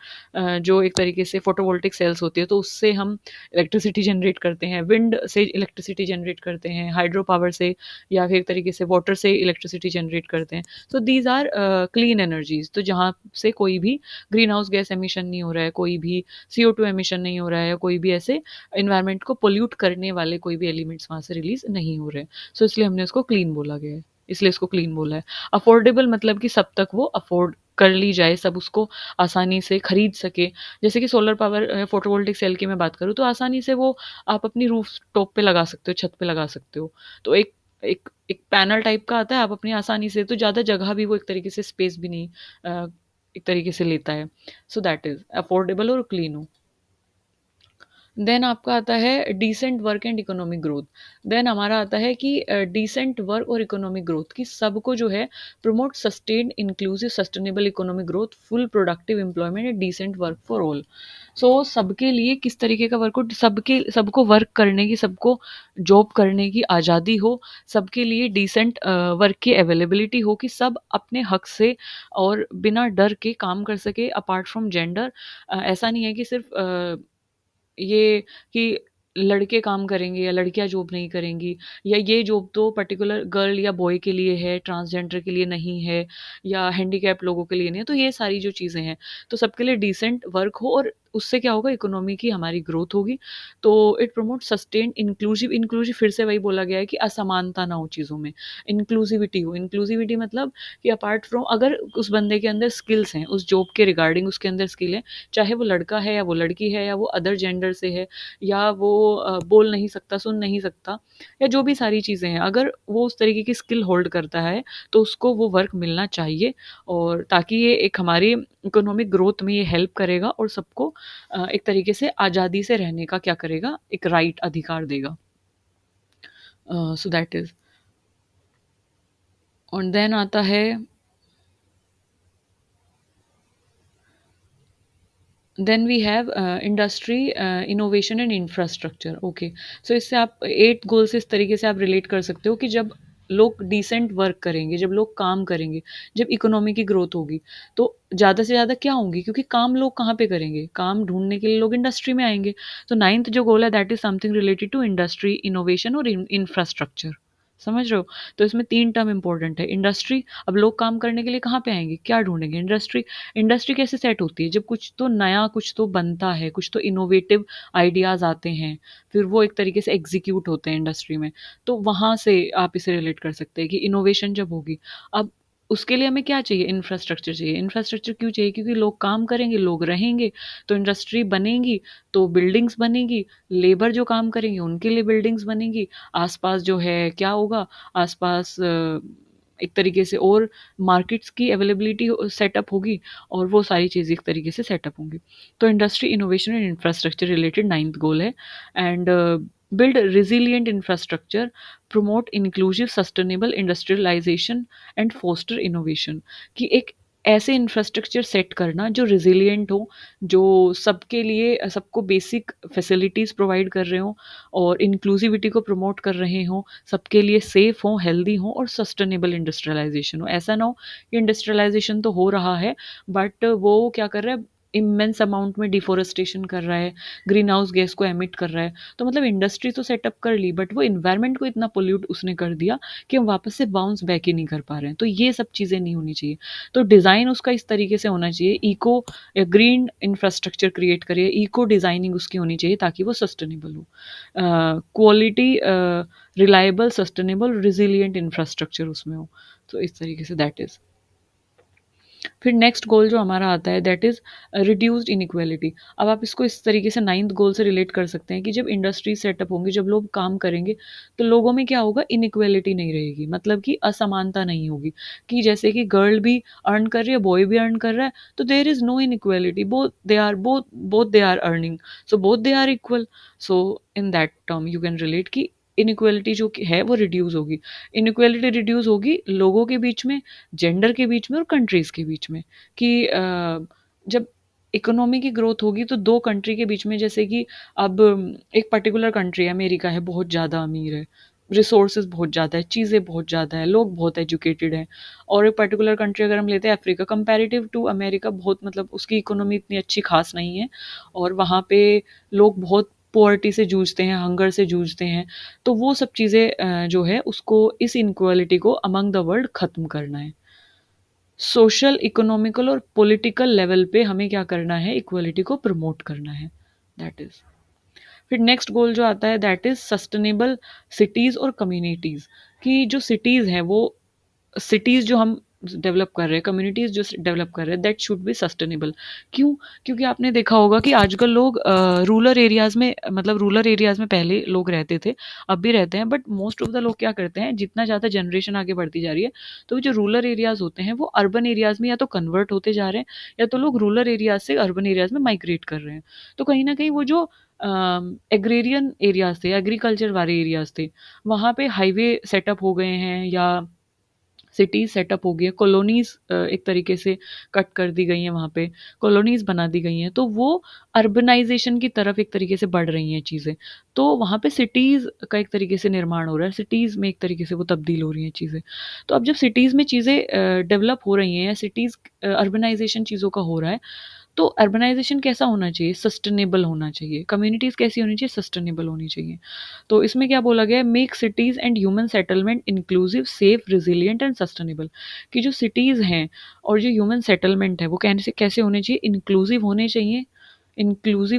जो एक तरीके से फोटोवोल्टिक सेल्स होती है, तो उससे हम इलेक्ट्रिसिटी जनरेट करते हैं, विंड से इलेक्ट्रिसिटी जनरेट करते हैं, हाइड्रो पावर से, या फिर एक तरीके से वाटर से इलेक्ट्रिसिटी जनरेट करते हैं। तो दीज आर क्लीन एनर्जीज, तो जहाँ से कोई भी ग्रीन हाउस गैस एमिशन नहीं हो रहा है, कोई भी CO2 एमिशन नहीं हो रहा है, या कोई भी ऐसे इन्वायरमेंट को पोल्यूट करने वाले कोई भी एलिमेंट्स वहाँ से रिलीज नहीं हो रहे हैं। सो इसलिए हमने उसको क्लीन बोला गया है, इसलिए इसको क्लीन बोला है। अफोर्डेबल मतलब कि सब तक वो अफोर्ड कर ली जाए, सब उसको आसानी से खरीद सके। जैसे कि सोलर पावर फोटोवोल्टिक सेल की मैं बात करूँ, तो आसानी से वो आप अपनी रूफ टॉप पे लगा सकते हो, छत पे लगा सकते हो। तो एक एक एक पैनल टाइप का आता है, आप अपनी आसानी से, तो ज़्यादा जगह भी वो एक तरीके से स्पेस भी नहीं एक तरीके से लेता है। सो दैट इज़ अफोर्डेबल और क्लीन हो। देन आपका आता है decent work and economic growth. Then हमारा आता है कि डिसेंट वर्क और इकोनॉमिक ग्रोथ, कि सबको जो है promote sustained inclusive sustainable economic growth, full productive employment and decent work for all. So सबके लिए किस तरीके का वर्क हो, सबके सबको वर्क करने की, सबको जॉब करने की आज़ादी हो, सबके लिए डिसेंट वर्क की अवेलेबिलिटी हो, कि सब अपने हक से और बिना डर के काम कर सके अपार्ट फ्रॉम जेंडर। ऐसा नहीं है कि सिर्फ ये कि लड़के काम करेंगे या लड़कियां जॉब नहीं करेंगी, या ये जॉब तो पर्टिकुलर गर्ल या बॉय के लिए है, ट्रांसजेंडर के लिए नहीं है, या हैंडीकैप लोगों के लिए नहीं है। तो ये सारी जो चीज़ें हैं, तो सबके लिए डिसेंट वर्क हो, और उससे क्या होगा, इकोनॉमी की हमारी ग्रोथ होगी। तो it promote sustain inclusive, inclusive फिर से वही बोला गया है कि असमानता ना हो चीज़ों में, इंक्लूसिविटी हो। इंक्लूसिविटी मतलब कि अपार्ट फ्रॉम, अगर उस बंदे के अंदर स्किल्स हैं, उस जॉब के रिगार्डिंग उसके अंदर स्किल है, चाहे वो लड़का है या वो लड़की है या वो अदर जेंडर से है, या वो बोल नहीं सकता, सुन नहीं सकता, या जो भी सारी चीज़ें हैं, अगर वो उस तरीके की स्किल होल्ड करता है, तो उसको वो वर्क मिलना चाहिए। और ताकि ये एक हमारी इकोनॉमिक ग्रोथ में ये हेल्प करेगा, और सबको एक तरीके से आज़ादी से रहने का क्या करेगा, एक राइट, अधिकार देगा। सो दैट इज़, और देन आता है, then we have industry, innovation and infrastructure. Okay, so इससे आप 8 गोल से इस तरीके से आप रिलेट कर सकते हो कि जब लोग डिसेंट वर्क करेंगे, जब लोग काम करेंगे, जब इकोनॉमी की ग्रोथ होगी, तो ज़्यादा से ज़्यादा क्या होंगी, क्योंकि काम लोग कहाँ पे करेंगे, काम ढूंढने के लिए लोग इंडस्ट्री में आएंगे। तो नाइन्थ जो गोल है that is something related to industry, innovation और इंफ्रास्ट्रक्चर। समझ रहे हो? तो इसमें 3 टर्म इंपॉर्टेंट है। इंडस्ट्री, अब लोग काम करने के लिए कहाँ पे आएंगे, क्या ढूंढेंगे, इंडस्ट्री। इंडस्ट्री कैसे सेट होती है, जब कुछ तो नया, कुछ तो बनता है, कुछ तो इनोवेटिव आइडियाज़ आते हैं, फिर वो एक तरीके से एग्जीक्यूट होते हैं इंडस्ट्री में। तो वहाँ से आप इसे रिलेट कर सकते हैं कि इनोवेशन जब होगी, अब उसके लिए हमें क्या चाहिए, इंफ्रास्ट्रक्चर चाहिए। इंफ्रास्ट्रक्चर क्यों चाहिए, क्योंकि लोग काम करेंगे, लोग रहेंगे, तो इंडस्ट्री बनेगी, तो बिल्डिंग्स बनेगी, लेबर जो काम करेंगे उनके लिए बिल्डिंग्स बनेगी, आसपास जो है क्या होगा, आसपास एक तरीके से और मार्केट्स की अवेलेबिलिटी सेटअप होगी, और वो सारी चीज़ें एक तरीके से सेटअप होंगी। तो industry, innovation and infrastructure related ninth goal है। And build resilient infrastructure, promote inclusive sustainable industrialisation and foster innovation, कि एक ऐसे इंफ्रास्ट्रक्चर सेट करना जो रिजिलियंट हो, जो सबके लिए, सबको बेसिक फैसिलिटीज़ प्रोवाइड कर रहे हों, और इंक्लूसिविटी को प्रमोट कर रहे हों, सबके लिए सेफ हों, हेल्दी हों, और सस्टेनेबल इंडस्ट्रियलाइजेशन हो। ऐसा ना हो कि इंडस्ट्रियलाइजेशन तो हो रहा है, बट वो क्या कर रहा है, इमेंस अमाउंट में डिफॉरेस्टेशन कर रहा है, ग्रीन हाउस गैस को एमिट कर रहा है। तो मतलब इंडस्ट्री तो सेटअप कर ली, बट वो इन्वायरमेंट को इतना पोल्यूट उसने कर दिया कि हम वापस से बाउंस बैक ही नहीं कर पा रहे हैं। तो ये सब चीज़ें नहीं होनी चाहिए। तो डिज़ाइन उसका इस तरीके से होना चाहिए, इको या ग्रीन इंफ्रास्ट्रक्चर क्रिएट करे, इको डिज़ाइनिंग उसकी होनी चाहिए ताकि वो सस्टेनेबल हो। Quality, reliable, sustainable, resilient infrastructure उसमें हो। तो इस तरीके से दैट इज़। फिर नेक्स्ट गोल जो हमारा आता है दैट इज़ रिड्यूस्ड इनइक्वालिटी। अब आप इसको इस तरीके से नाइन्थ गोल से रिलेट कर सकते हैं कि जब इंडस्ट्री सेटअप होंगी, जब लोग काम करेंगे, तो लोगों में क्या होगा, इनइक्वालिटी नहीं रहेगी, मतलब कि असमानता नहीं होगी। कि जैसे कि गर्ल भी अर्न कर रही है, बॉय भी अर्न कर रहा है, तो there is no inequality, both they are earning, so both they are equal. So in that term you can relate कि इनइक्वालिटी जो कि है वो रिड्यूस होगी। इनइक्वालिटी रिड्यूस होगी लोगों के बीच में, जेंडर के बीच में और कंट्रीज़ के बीच में। कि जब इकोनॉमी की ग्रोथ होगी तो 2 कंट्री के बीच में, जैसे कि अब एक पर्टिकुलर कंट्री है, अमेरिका है, बहुत ज़्यादा अमीर है, रिसोर्सेज़ बहुत ज़्यादा है, चीज़ें बहुत ज़्यादा है, लोग बहुत एजुकेटेड हैं। और एक पर्टिकुलर कंट्री अगर हम लेते हैं अफ्रीका, कंपैरेटिव टू अमेरिका बहुत, मतलब उसकी इकोनॉमी इतनी अच्छी ख़ास नहीं है, और वहाँ पे लोग बहुत पॉवर्टी से जूझते हैं, हंगर से जूझते हैं। तो वो सब चीज़ें जो है उसको, इस इनइक्वालिटी को अमंग द वर्ल्ड ख़त्म करना है। सोशल, इकोनॉमिकल और पॉलिटिकल लेवल पे हमें क्या करना है, इक्वालिटी को प्रमोट करना है, दैट इज़। फिर नेक्स्ट गोल जो आता है दैट इज़ सस्टेनेबल सिटीज़ और कम्युनिटीज़। कि जो सिटीज़ हैं वो, सिटीज़ जो हम डेवलप कर रहे हैं, कम्युनिटीज़ जो डेवलप कर रहे हैं, दैट शुड बी सस्टेनेबल। क्यों? क्योंकि आपने देखा होगा कि आजकल लोग रूरल एरियाज़ में, मतलब रूरल एरियाज़ में पहले लोग रहते थे, अब भी रहते हैं, बट मोस्ट ऑफ द लोग क्या करते हैं, जितना ज़्यादा जनरेशन आगे बढ़ती जा रही है, तो जो रूरल एरियाज़ होते हैं वो अर्बन एरियाज़ में या तो कन्वर्ट होते जा रहे हैं, या तो लोग रूरल एरियाज़ से अर्बन एरियाज़ में माइग्रेट कर रहे हैं। तो कहीं न कहीं वो जो एग्रेरियन एरियाज़ थे, एग्रीकल्चर वाले एरियाज़ थे, वहाँ पे हाईवे सेटअप हो गए हैं, या सिटीज़ सेटअप हो गई है, कॉलोनीज़ एक तरीके से कट कर दी गई हैं वहाँ पे, कॉलोनीज़ बना दी गई हैं, तो वो अर्बनाइज़ेशन की तरफ एक तरीके से बढ़ रही हैं चीज़ें। तो वहाँ पे सिटीज़ का एक तरीके से निर्माण हो रहा है, सिटीज़ में एक तरीके से वो तब्दील हो रही हैं चीज़ें। तो अब जब सिटीज़ में चीज़ें डेवलप हो रही हैं, या सिटीज़ अर्बनाइज़ेशन चीज़ों का हो रहा है, तो अर्बनाइज़ेशन कैसा होना चाहिए? सस्टेनेबल होना चाहिए। कम्युनिटीज़ कैसी होनी चाहिए? सस्टेनेबल होनी चाहिए। तो इसमें क्या बोला गया है, make cities and human settlement inclusive, safe, resilient and sustainable. कि जो सिटीज़ हैं और जो ह्यूमन सेटलमेंट है वो कैसे कैसे होने चाहिए? इंक्लूसिव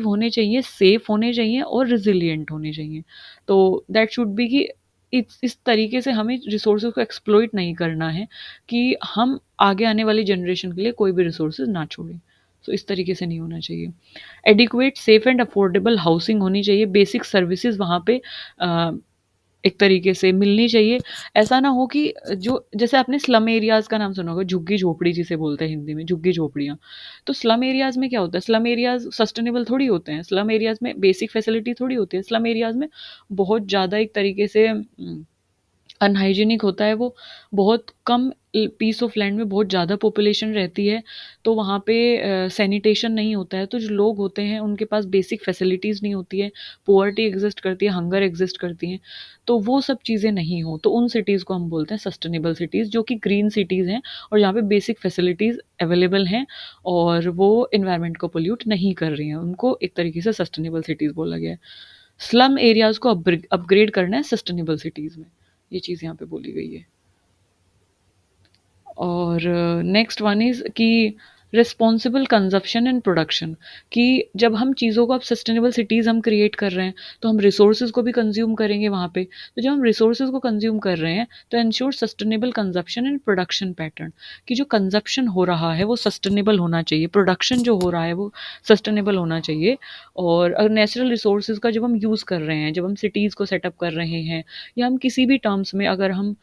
होने चाहिए, सेफ होने चाहिए और रेज़िलिएंट होने चाहिए। तो दैट शुड बी कि इस तरीके से हमें रिसोर्सेज़ को एक्सप्लॉइट नहीं करना है कि हम आगे आने वाली जनरेशन के लिए कोई भी रिसोर्सेज़ ना छोड़ें। सो इस तरीके से नहीं होना चाहिए। Adequate, safe and affordable housing होनी चाहिए, बेसिक सर्विसेज़ वहाँ पे अ, एक तरीके से मिलनी चाहिए। ऐसा ना हो कि जो, जैसे आपने स्लम एरियाज़ का नाम सुना होगा, झुग्गी-झोपड़ी जिसे बोलते हैं हिंदी में, झुग्गी-झोपड़ियाँ। तो स्लम एरियाज़ में क्या होता है, स्लम एरियाज़ सस्टेनेबल थोड़ी होते हैं, स्लम एरियाज़ में बेसिक फैसिलिटी थोड़ी होती है, स्लम एरियाज़ में बहुत ज़्यादा एक तरीके से अनहाइजीनिक होता है वो, बहुत कम पीस ऑफ लैंड में बहुत ज़्यादा पॉपुलेशन रहती है, तो वहाँ पे सैनिटेशन नहीं होता है, तो जो लोग होते हैं उनके पास बेसिक फैसिलिटीज़ नहीं होती है, पुअर्टी एग्ज़िस्ट करती है, हंगर एग्ज़िस्ट करती हैं, तो वो सब चीज़ें नहीं हो, तो उन सिटीज़ को हम बोलते हैं सस्टेनेबल सिटीज़, जो कि ग्रीन सिटीज़ हैं और जहाँ पे बेसिक फैसिलिटीज़ अवेलेबल हैं, और वो एनवायरनमेंट को पोल्यूट नहीं कर रही हैं, उनको एक तरीके से सस्टेनेबल सिटीज़ बोला गया है। स्लम एरियाज़ को अपग्रेड करना है सस्टेनेबल सिटीज़ में, ये चीज़ यहाँ पे बोली गई है। और नेक्स्ट वन इज़ कि रिस्पॉन्सिबल कंजप्शन एंड प्रोडक्शन। कि जब हम चीज़ों को, अब सस्टेनेबल सिटीज़ हम क्रिएट कर रहे हैं, तो हम रिसोर्सेज को भी कंज्यूम करेंगे वहाँ पे, तो जब हम रिसोर्सेज को कंज्यूम कर रहे हैं तो ensure sustainable consumption and production pattern. कि जो कंजप्शन हो रहा है वो सस्टेनेबल होना चाहिए, प्रोडक्शन जो हो रहा है वो सस्टेनेबल होना चाहिए। और नेचुरल रिसोर्सेज का जब हम यूज़ कर रहे हैं, जब हम सिटीज़ को सेटअप कर रहे हैं, या हम किसी भी टर्म्स में अगर हम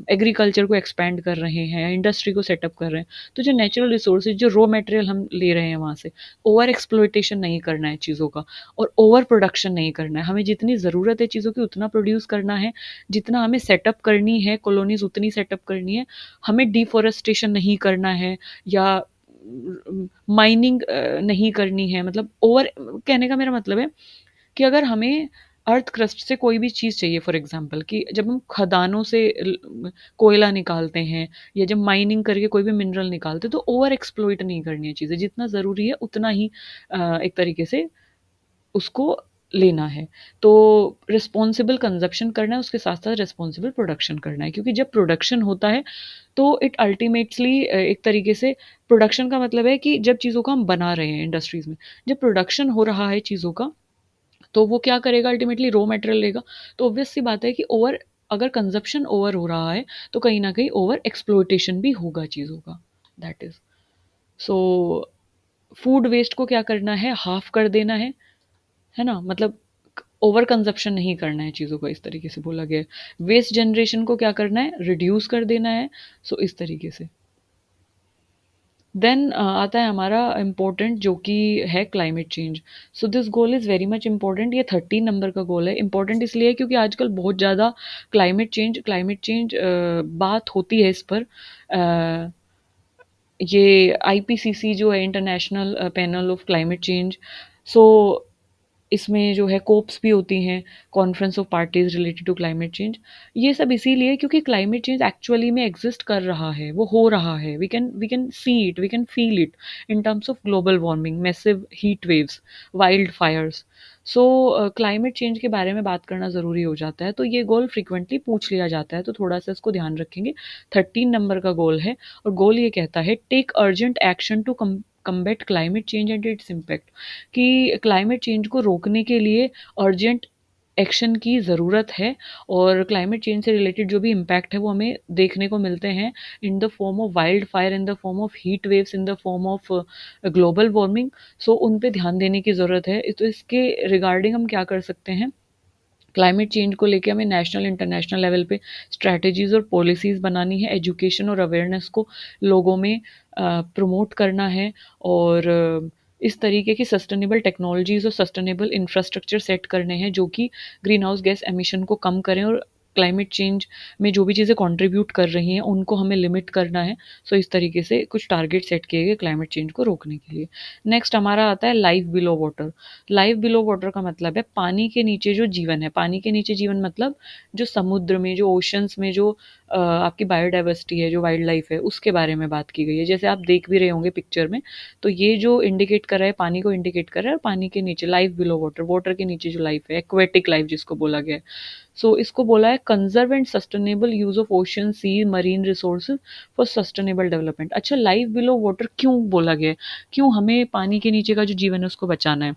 एग्रीकल्चर को एक्सपेंड कर रहे हैं, इंडस्ट्री को सेटअप कर रहे हैं, तो जो नेचुरल रिसोर्सेज, जो रॉ मटेरियल हम ले रहे हैं वहाँ से, ओवर एक्सप्लॉइटेशन नहीं करना है चीज़ों का, और ओवर प्रोडक्शन नहीं करना है। हमें जितनी ज़रूरत है चीज़ों की उतना प्रोड्यूस करना है, जितना हमें सेटअप करनी है कॉलोनीज़ उतनी सेटअप करनी है। हमें डिफॉरेस्टेशन नहीं करना है, या माइनिंग नहीं करनी है। मतलब ओवर, कहने का मेरा मतलब है कि अगर हमें अर्थ क्रस्ट से कोई भी चीज़ चाहिए फॉर एग्ज़ाम्पल कि जब हम खदानों से कोयला निकालते हैं या जब माइनिंग करके कोई भी मिनरल निकालते हैं तो ओवर एक्सप्लॉइट नहीं करनी है चीज़ें, जितना ज़रूरी है उतना ही एक तरीके से उसको लेना है। तो रिस्पॉन्सिबल कंज़प्शन करना है, उसके साथ-साथ रिस्पॉन्सिबल प्रोडक्शन करना है, क्योंकि जब प्रोडक्शन होता है तो इट अल्टीमेटली एक तरीके से प्रोडक्शन का मतलब है कि जब चीज़ों को हम बना रहे हैं इंडस्ट्रीज़ में, जब प्रोडक्शन हो रहा है चीज़ों का, तो वो क्या करेगा अल्टीमेटली रॉ मटेरियल लेगा। तो ऑब्वियस सी बात है कि ओवर अगर कंज़प्शन ओवर हो रहा है, तो कहीं न कहीं ओवर एक्सप्लॉइटेशन भी होगा चीज़ों का, that is. So food waste को क्या करना है, हाफ़ कर देना है ना? मतलब ओवर कंज़प्शन नहीं करना है चीज़ों का, इस तरीके से बोला गया है। वेस्ट जनरेशन को क्या करना है, रिड्यूस कर देना है, सो इस तरीके से। देन आता है हमारा इम्पोर्टेंट जो कि है climate change. So this goal is very much important, ये 13 नंबर का गोल है। इम्पोर्टेंट इसलिए है क्योंकि आजकल बहुत ज़्यादा क्लाइमेट चेंज बात होती है इस पर। ये आईपीसीसी जो है, international panel of climate change, so इसमें जो है कोप्स भी होती हैं, conference of parties related to climate change. ये सब इसीलिए क्योंकि क्लाइमेट चेंज एक्चुअली में एग्जिस्ट कर रहा है, वो हो रहा है। We can see it, we can feel it in terms of global warming, massive heat waves, wild fires. So climate change के बारे में बात करना ज़रूरी हो जाता है, तो ये गोल फ्रिक्वेंटली पूछ लिया जाता है, तो थोड़ा सा इसको ध्यान रखेंगे। 13 नंबर का गोल है, और गोल ये कहता है take urgent action to combat climate change and its impact, कि क्लाइमेट चेंज को रोकने के लिए अर्जेंट एक्शन की ज़रूरत है। और क्लाइमेट चेंज से रिलेटेड जो भी इम्पैक्ट है वो हमें देखने को मिलते हैं in the form of wild fire, in the form of heat waves, in the form of global warming. So उन पे ध्यान देने की ज़रूरत है। तो इसके रिगार्डिंग हम क्या कर सकते हैं, क्लाइमेट चेंज को लेके हमें नेशनल इंटरनेशनल लेवल पे स्ट्रैटेजीज़ और पॉलिसीज़ बनानी है, एजुकेशन और अवेयरनेस को लोगों में प्रमोट करना है, और इस तरीके की सस्टेनेबल टेक्नोलॉजीज़ और सस्टेनेबल इंफ्रास्ट्रक्चर सेट करने हैं जो कि ग्रीन हाउस गैस एमिशन को कम करें, और क्लाइमेट चेंज में जो भी चीज़ें कंट्रीब्यूट कर रही हैं उनको हमें लिमिट करना है। सो इस तरीके से कुछ टारगेट सेट किए गए क्लाइमेट चेंज को रोकने के लिए। नेक्स्ट हमारा आता है life below water. Life below water का मतलब है पानी के नीचे जो जीवन है। पानी के नीचे जीवन मतलब जो समुद्र में, जो ओशंस में जो आपकी बायोडाइवर्सिटी है, जो वाइल्ड लाइफ है, उसके बारे में बात की गई है। जैसे आप देख भी रहे होंगे पिक्चर में, तो ये जो इंडिकेट कर रहा है पानी को इंडिकेट कर रहा है, और पानी के नीचे लाइफ बिलो वाटर, वाटर के नीचे जो लाइफ है, एक्वेटिक लाइफ जिसको बोला गया है। सो इसको बोला है conserve and sustainable use of ocean, sea, marine resources for sustainable development. अच्छा, लाइफ बिलो वाटर क्यों बोला गया है, क्यों हमें पानी के नीचे का जो जीवन है उसको बचाना है?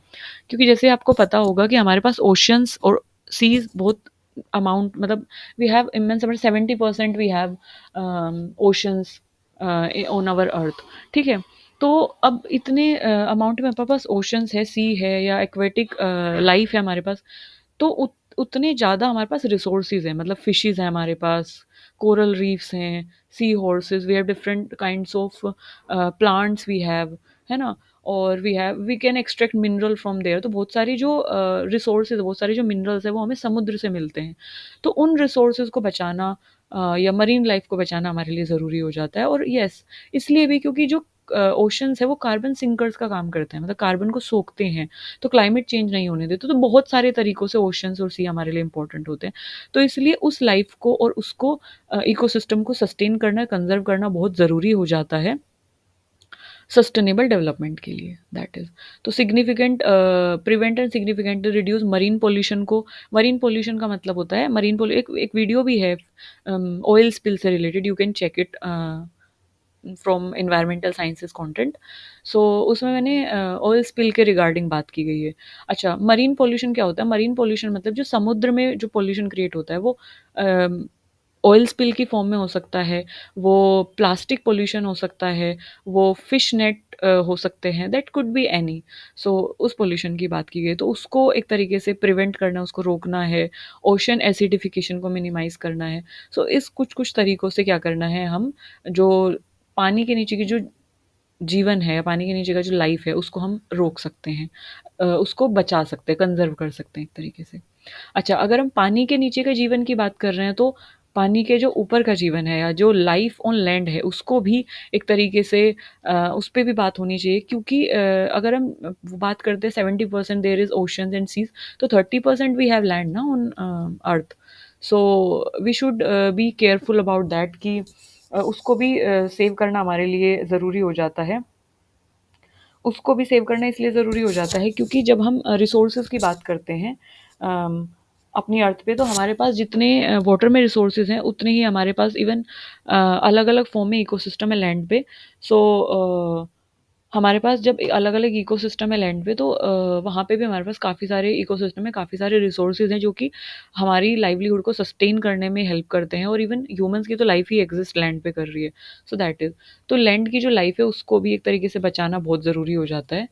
क्योंकि जैसे आपको पता होगा कि हमारे पास ओशियंस और सीज बहुत अमाउंट, मतलब we have immense about 70% we have oceans on our earth, ठीक है? तो अब इतने अमाउंट में हमारे पास ओशंस है, सी है, या एक्वेटिक लाइफ है हमारे पास, तो उतने ज़्यादा हमारे पास रिसोर्सेज हैं, मतलब फिशेज़ हैं हमारे पास, कोरल रीफ्स हैं, sea horses, we have different kinds of plants we have, है ना? और we can extract mineral from there. तो बहुत सारी जो रिसोर्सेज, बहुत सारी जो मिनरल्स है वो हमें समुद्र से मिलते हैं। तो उन रिसोर्सेज को बचाना या मरीन लाइफ को बचाना हमारे लिए ज़रूरी हो जाता है। और यस, इसलिए भी क्योंकि जो ओशंस है वो कार्बन सिंकर्स का काम करते हैं, मतलब कार्बन को सोखते हैं, तो क्लाइमेट चेंज नहीं होने देते। तो बहुत सारे तरीकों से ओशंस और सी हमारे लिए इंपॉर्टेंट होते हैं। तो इसलिए उस लाइफ को और उसको इकोसिस्टम को सस्टेन करना, कंजर्व करना बहुत ज़रूरी हो जाता है सस्टेनेबल डेवलपमेंट के लिए, दैट इज़। तो significant prevent and significant reduce marine pollution को। मरीन पॉल्यूशन का मतलब होता है, एक वीडियो भी है ऑयल स्पिल से related, you can check it from environmental sciences content. So उसमें मैंने ऑयल स्पिल के रिगार्डिंग बात की गई है। अच्छा, मरीन पॉल्यूशन क्या होता है? मरीन पॉल्यूशन मतलब जो समुद्र में जो पॉल्यूशन क्रिएट होता है वो ऑयल स्पिल की फॉर्म में हो सकता है, वो प्लास्टिक पॉल्यूशन हो सकता है, वो फिश नेट हो सकते हैं, दैट कुड बी एनी। सो उस पॉल्यूशन की बात की गई, तो उसको एक तरीके से प्रिवेंट करना, उसको रोकना है, ओशन एसिडिफिकेशन को मिनिमाइज करना है। सो इस कुछ कुछ तरीकों से क्या करना है, हम जो पानी के नीचे की जो जीवन है, पानी के नीचे का जो लाइफ है, उसको हम रोक सकते हैं, उसको बचा सकते हैं, कंजर्व कर सकते हैं एक तरीके से। अच्छा, अगर हम पानी के नीचे के जीवन की बात कर रहे हैं, तो पानी के जो ऊपर का जीवन है या जो लाइफ ऑन लैंड है उसको भी एक तरीके से उस पे भी बात होनी चाहिए, क्योंकि अगर हम बात करते हैं 70% there is oceans and seas, तो 30% वी हैव लैंड ना on earth. So we should be careful about that कि उसको भी सेव करना हमारे लिए ज़रूरी हो जाता है। उसको भी सेव करना इसलिए ज़रूरी हो जाता है क्योंकि जब हम रिसोर्सेज़ की बात करते हैं अम, अपनी अर्थ पे, तो हमारे पास जितने वाटर में रिसोर्सेज़ हैं उतने ही हमारे पास इवन अलग-अलग फॉर्म में इकोसिस्टम है लैंड पे। सो हमारे पास जब अलग-अलग इकोसिस्टम है लैंड पे, तो वहाँ पे भी हमारे पास काफ़ी सारे इकोसिस्टम है, काफ़ी सारे रिसोर्सेज़ हैं जो कि हमारी लाइवलीहुड को सस्टेन करने में हेल्प करते हैं, और इवन ह्यूमन्स की तो लाइफ़ ही एग्ज़िस्ट लैंड पे कर रही है। सो दैट इज़, तो लैंड की जो लाइफ़ है उसको भी एक तरीके से बचाना बहुत ज़रूरी हो जाता है।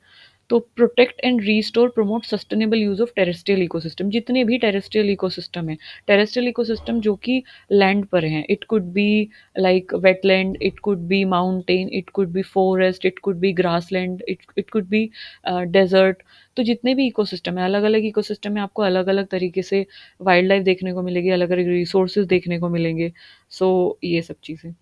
तो protect and restore promote sustainable use of terrestrial ecosystem, जितने भी टेरेस्ट्रियल इकोसिस्टम हैं, टेरेस्ट्रियल इकोसिस्टम जो कि लैंड पर हैं, it could be like wetland, it could be mountain, it could be forest, it could be grassland, it could be desert। तो जितने भी इकोसिस्टम है, अलग अलग इकोसिस्टम में आपको अलग अलग तरीके से वाइल्ड लाइफ देखने को मिलेगी, अलग अलग रिसोर्सेज देखने को मिलेंगे। सो ये सब चीज़ें।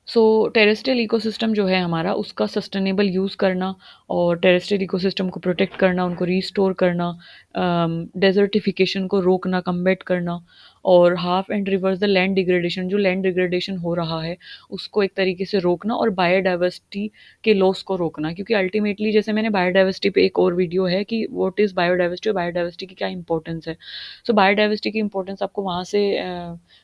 सो टेरेस्ट्रियल इकोसिस्टम जो है हमारा, उसका सस्टेनेबल यूज़ करना और टेरेस्ट्रियल इकोसिस्टम को प्रोटेक्ट करना, उनको रीस्टोर करना, डेजर्टिफिकेशन को रोकना, कम्बैट करना, और half and reverse the land degradation, जो लैंड डिग्रेडेशन हो रहा है उसको एक तरीके से रोकना, और बायोडाइवर्सिटी के लॉस को रोकना। क्योंकि अल्टीमेटली, जैसे मैंने बायोडाइवर्सिटी पे एक और वीडियो है कि व्हाट इज़ बायोडाइवर्सिटी और बायोडाइवर्सिटी की क्या इंपॉर्टेंस है। सो बायोडाइवर्सिटी की इंपॉर्टेंस आपको वहाँ से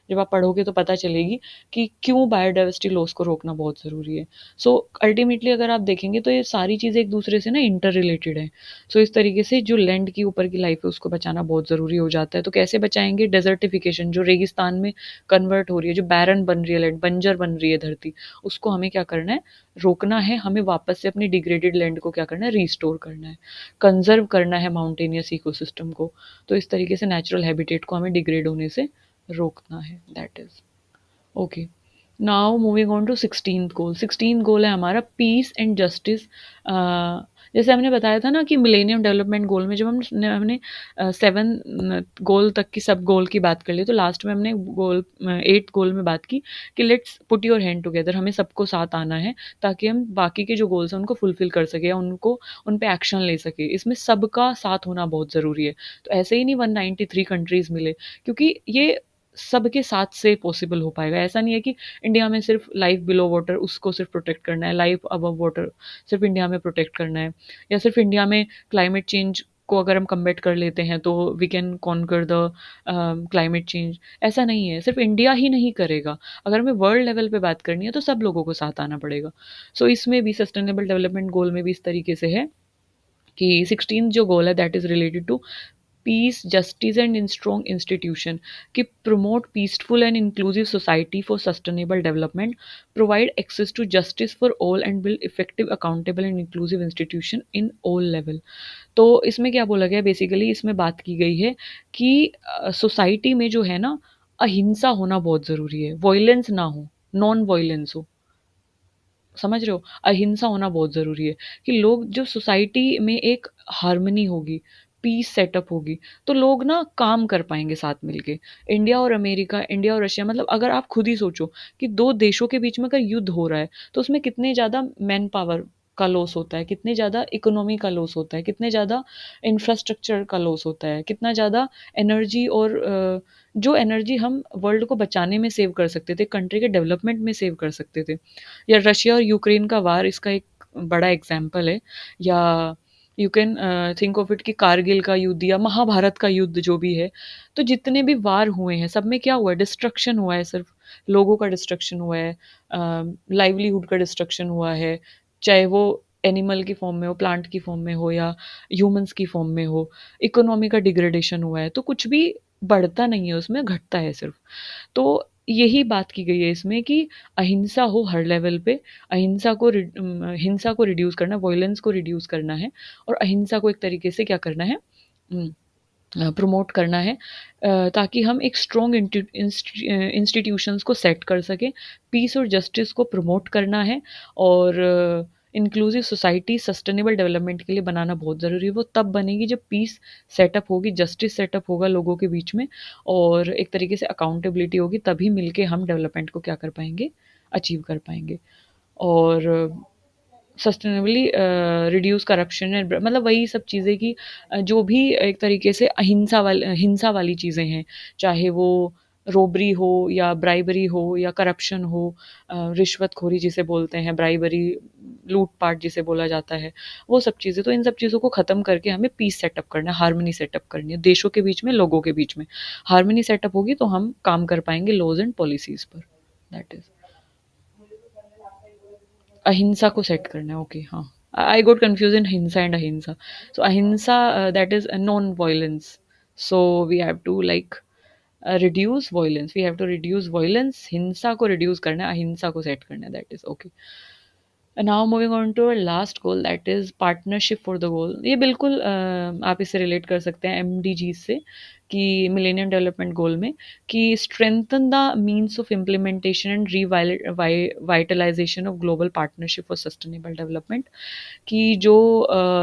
जब आप पढ़ोगे तो पता चलेगी कि क्यों बायोडाइवर्सिटी लॉस को रोकना बहुत ज़रूरी है। सो अल्टीमेटली अगर आप देखेंगे तो ये सारी चीज़ें एक दूसरे से ना इंटर रिलेटेड हैं। सो इस तरीके से जो लैंड की ऊपर की लाइफ है उसको बचाना बहुत ज़रूरी हो जाता है। तो कैसे बचाएँगे? डेज़र्टिफ़िकेशन जो रेगिस्तान में कन्वर्ट हो रही है, जो बैरन बन रही है लैंड, बंजर बन रही है धरती, उसको हमें क्या करना है? रोकना है। हमें वापस से अपनी डिग्रेडेड लैंड को क्या करना है? रिस्टोर करना है। कंज़र्व करना है माउंटेनियस इकोसिस्टम को। तो इस तरीके से नेचुरल हैबिटेट को हमें डिग्रेड होने से रोकना है। That is okay. Now moving on to 16th goal. 16th goal है हमारा पीस एंड जस्टिस। जैसे हमने बताया था ना कि मिलेनियम डेवलपमेंट गोल में जब हमने 7 गोल तक की सब गोल की बात कर ली, तो लास्ट में हमने गोल 8th गोल में बात की कि let's put your hand together, हमें सबको साथ आना है ताकि हम बाकी के जो गोल्स हैं उनको फुलफिल कर सकें या उनको उन पे एक्शन ले सकें। इसमें सबका साथ होना बहुत ज़रूरी है। तो ऐसे ही नहीं 193 कंट्रीज़ मिले, क्योंकि ये सबके साथ से पॉसिबल हो पाएगा। ऐसा नहीं है कि इंडिया में सिर्फ लाइफ बिलो वाटर उसको सिर्फ प्रोटेक्ट करना है, लाइफ अबव वाटर सिर्फ इंडिया में प्रोटेक्ट करना है, या सिर्फ इंडिया में क्लाइमेट चेंज को अगर हम कम्बैट कर लेते हैं तो we can conquer the climate change. ऐसा नहीं है, सिर्फ इंडिया ही नहीं करेगा। अगर हमें वर्ल्ड लेवल पे बात करनी है तो सब लोगों को साथ आना पड़ेगा। सो इसमें भी सस्टेनेबल डेवलपमेंट गोल में भी इस तरीके से है कि 16th जो गोल है that is related to peace, justice and strong institution, कि promote peaceful and inclusive society for sustainable development, provide access to justice for all and build effective accountable and inclusive institution in all level. तो इसमें क्या बोला गया, basically इसमें बात की गई है कि सोसाइटी में जो है ना, अहिंसा होना बहुत ज़रूरी है, वॉयलेंस ना हो, नॉन वॉयलेंस हो। समझ रहे हो? अहिंसा होना बहुत ज़रूरी है कि लोग जो सोसाइटी में एक हार्मनी होगी, पीस सेटअप होगी, तो लोग ना काम कर पाएँगे साथ मिलके। इंडिया और अमेरिका, इंडिया और रशिया, मतलब अगर आप खुद ही सोचो कि 2 देशों के बीच में अगर युद्ध हो रहा है, तो उसमें कितने ज़्यादा मैन पावर का लॉस होता है, कितने ज़्यादा इकोनॉमी का लॉस होता है, कितने ज़्यादा इंफ्रास्ट्रक्चर का लॉस होता है, कितना ज़्यादा एनर्जी, और जो एनर्जी हम वर्ल्ड को बचाने में सेव कर सकते थे, कंट्री के डेवलपमेंट में सेव कर सकते थे। या रशिया और यूक्रेन का वार इसका एक बड़ा एग्जाम्पल है। या you can think of it कि कारगिल का युद्ध या महाभारत का युद्ध जो भी है, तो जितने भी वार हुए हैं सब में क्या हुआ है? डिस्ट्रक्शन हुआ है, सिर्फ लोगों का डिस्ट्रक्शन हुआ है, लाइवलीहुड का डिस्ट्रक्शन हुआ है, चाहे वो एनिमल की फॉर्म में हो, प्लांट की फॉर्म में हो, या ह्यूमंस की फॉर्म में हो। इकोनॉमी का डिग्रेडेशन हुआ है, तो कुछ भी बढ़ता नहीं है उसमें, घटता है सिर्फ। तो यही बात की गई है इसमें कि अहिंसा हो हर लेवल पे, हिंसा को रिड्यूस करना, वॉयलेंस को रिड्यूस करना है, और अहिंसा को एक तरीके से क्या करना है, प्रमोट करना है, ताकि हम एक स्ट्रॉन्ग इंस्टीट्यूशंस को सेट कर सकें, पीस और जस्टिस को प्रमोट करना है, और इंक्लूसिव सोसाइटी सस्टेनेबल डेवलपमेंट के लिए बनाना बहुत ज़रूरी है। वो तब बनेगी जब पीस सेटअप होगी, जस्टिस सेटअप होगा लोगों के बीच में, और एक तरीके से अकाउंटेबिलिटी होगी, तभी मिलके हम डेवलपमेंट को क्या कर पाएँगे, अचीव कर पाएँगे। और सस्टेनेबली रिड्यूस करप्शन एंड मतलब वही सब चीज़ें कि जो भी एक तरीके से हिंसा वाली चीज़ें हैं, चाहे वो रोबरी हो या ब्राइबरी हो या करप्शन हो, रिश्वतखोरी जिसे बोलते हैं, ब्राइबरी, लूट-पाट जिसे बोला जाता है, वो सब चीज़ें, तो इन सब चीज़ों को ख़त्म करके हमें पीस सेटअप करना है, हार्मनी सेटअप करनी है, देशों के बीच में, लोगों के बीच में। हार्मनी सेटअप होगी तो हम काम कर पाएँगे लॉज़ एंड पॉलिसीज़ पर। दैट इज़ अहिंसा को सेट करना है, ओके, हाँ। आई गॉट कन्फ्यूज़ इन हिंसा and ahimsa. So ahimsa that is non violence. So we have to like reduce violence, we have to reduce violence, हिंसा को रिड्यूस करना है, अहिंसा को सेट करना है, that is okay. Now moving on to our last goal that is partnership for the goal. ये बिल्कुल आप इसे रिलेट कर सकते हैं एमडीजी से, कि मिलेनियम डेवलपमेंट गोल में, कि strengthen the means of implementation and revitalisation of global partnership for sustainable development. कि जो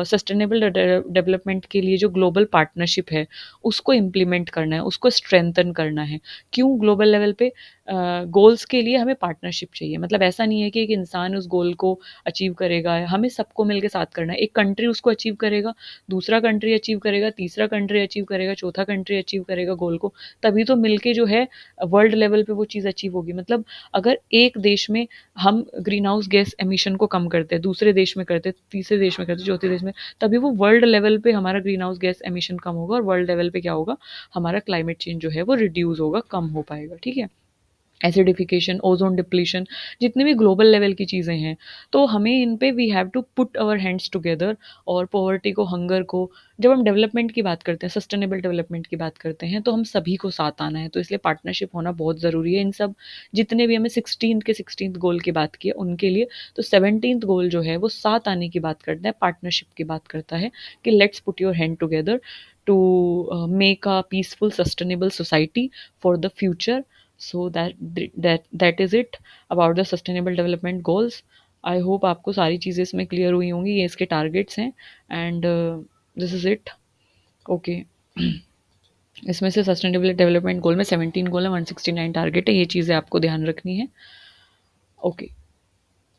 सस्टेनेबल डेवलपमेंट के लिए जो ग्लोबल पार्टनरशिप है, उसको इम्प्लीमेंट करना है, उसको स्ट्रेंथन करना है। क्यों ग्लोबल लेवल पे गोल्स के लिए हमें पार्टनरशिप चाहिए, मतलब ऐसा नहीं है कि एक इंसान उस गोल को अचीव करेगा, हमें सबको मिलके साथ करना है। एक कंट्री उसको अचीव करेगा, दूसरा कंट्री अचीव करेगा, तीसरा कंट्री अचीव करेगा, चौथा कंट्री अचीव करेगा गोल को, तभी तो मिलके जो है वर्ल्ड लेवल पे वो चीज़ अचीव होगी। मतलब अगर एक देश में हम ग्रीन हाउस गैस एमिशन को कम करते हैं, दूसरे देश में करते हैं, तीसरे देश में करते हैं, चौथे देश में, तभी वो वर्ल्ड लेवल पे हमारा ग्रीन हाउस गैस एमिशन कम होगा, और वर्ल्ड लेवल पे क्या होगा, हमारा क्लाइमेट चेंज जो है वो रिड्यूस होगा, कम हो पाएगा, ठीक है। एसिडिफिकेशन, ओज़ोन डिप्लीशन, जितनी भी ग्लोबल लेवल की चीज़ें हैं, तो हमें इन पे we have to put our hands together. और पॉवर्टी को, हंगर को, जब हम डेवलपमेंट की बात करते हैं, सस्टेनेबल डेवलपमेंट की बात करते हैं, तो हम सभी को साथ आना है, तो इसलिए पार्टनरशिप होना बहुत ज़रूरी है। इन सब जितने भी हमें 16th के 16th गोल की बात की है उनके लिए, तो 17th गोल जो है वो साथ आने की बात करता है, पार्टनरशिप की बात करता है, कि let's put your hand together to make a peaceful sustainable society for the future. So that is it about the sustainable development goals. I hope आपको सारी चीज़ें इसमें क्लियर हुई होंगी, ये इसके टारगेट्स हैं, and this is it, okay. इसमें से सस्टेनेबल डेवलपमेंट गोल में 17 गोल है, 169 टारगेट है, ये चीज़ें आपको ध्यान रखनी है, ओके।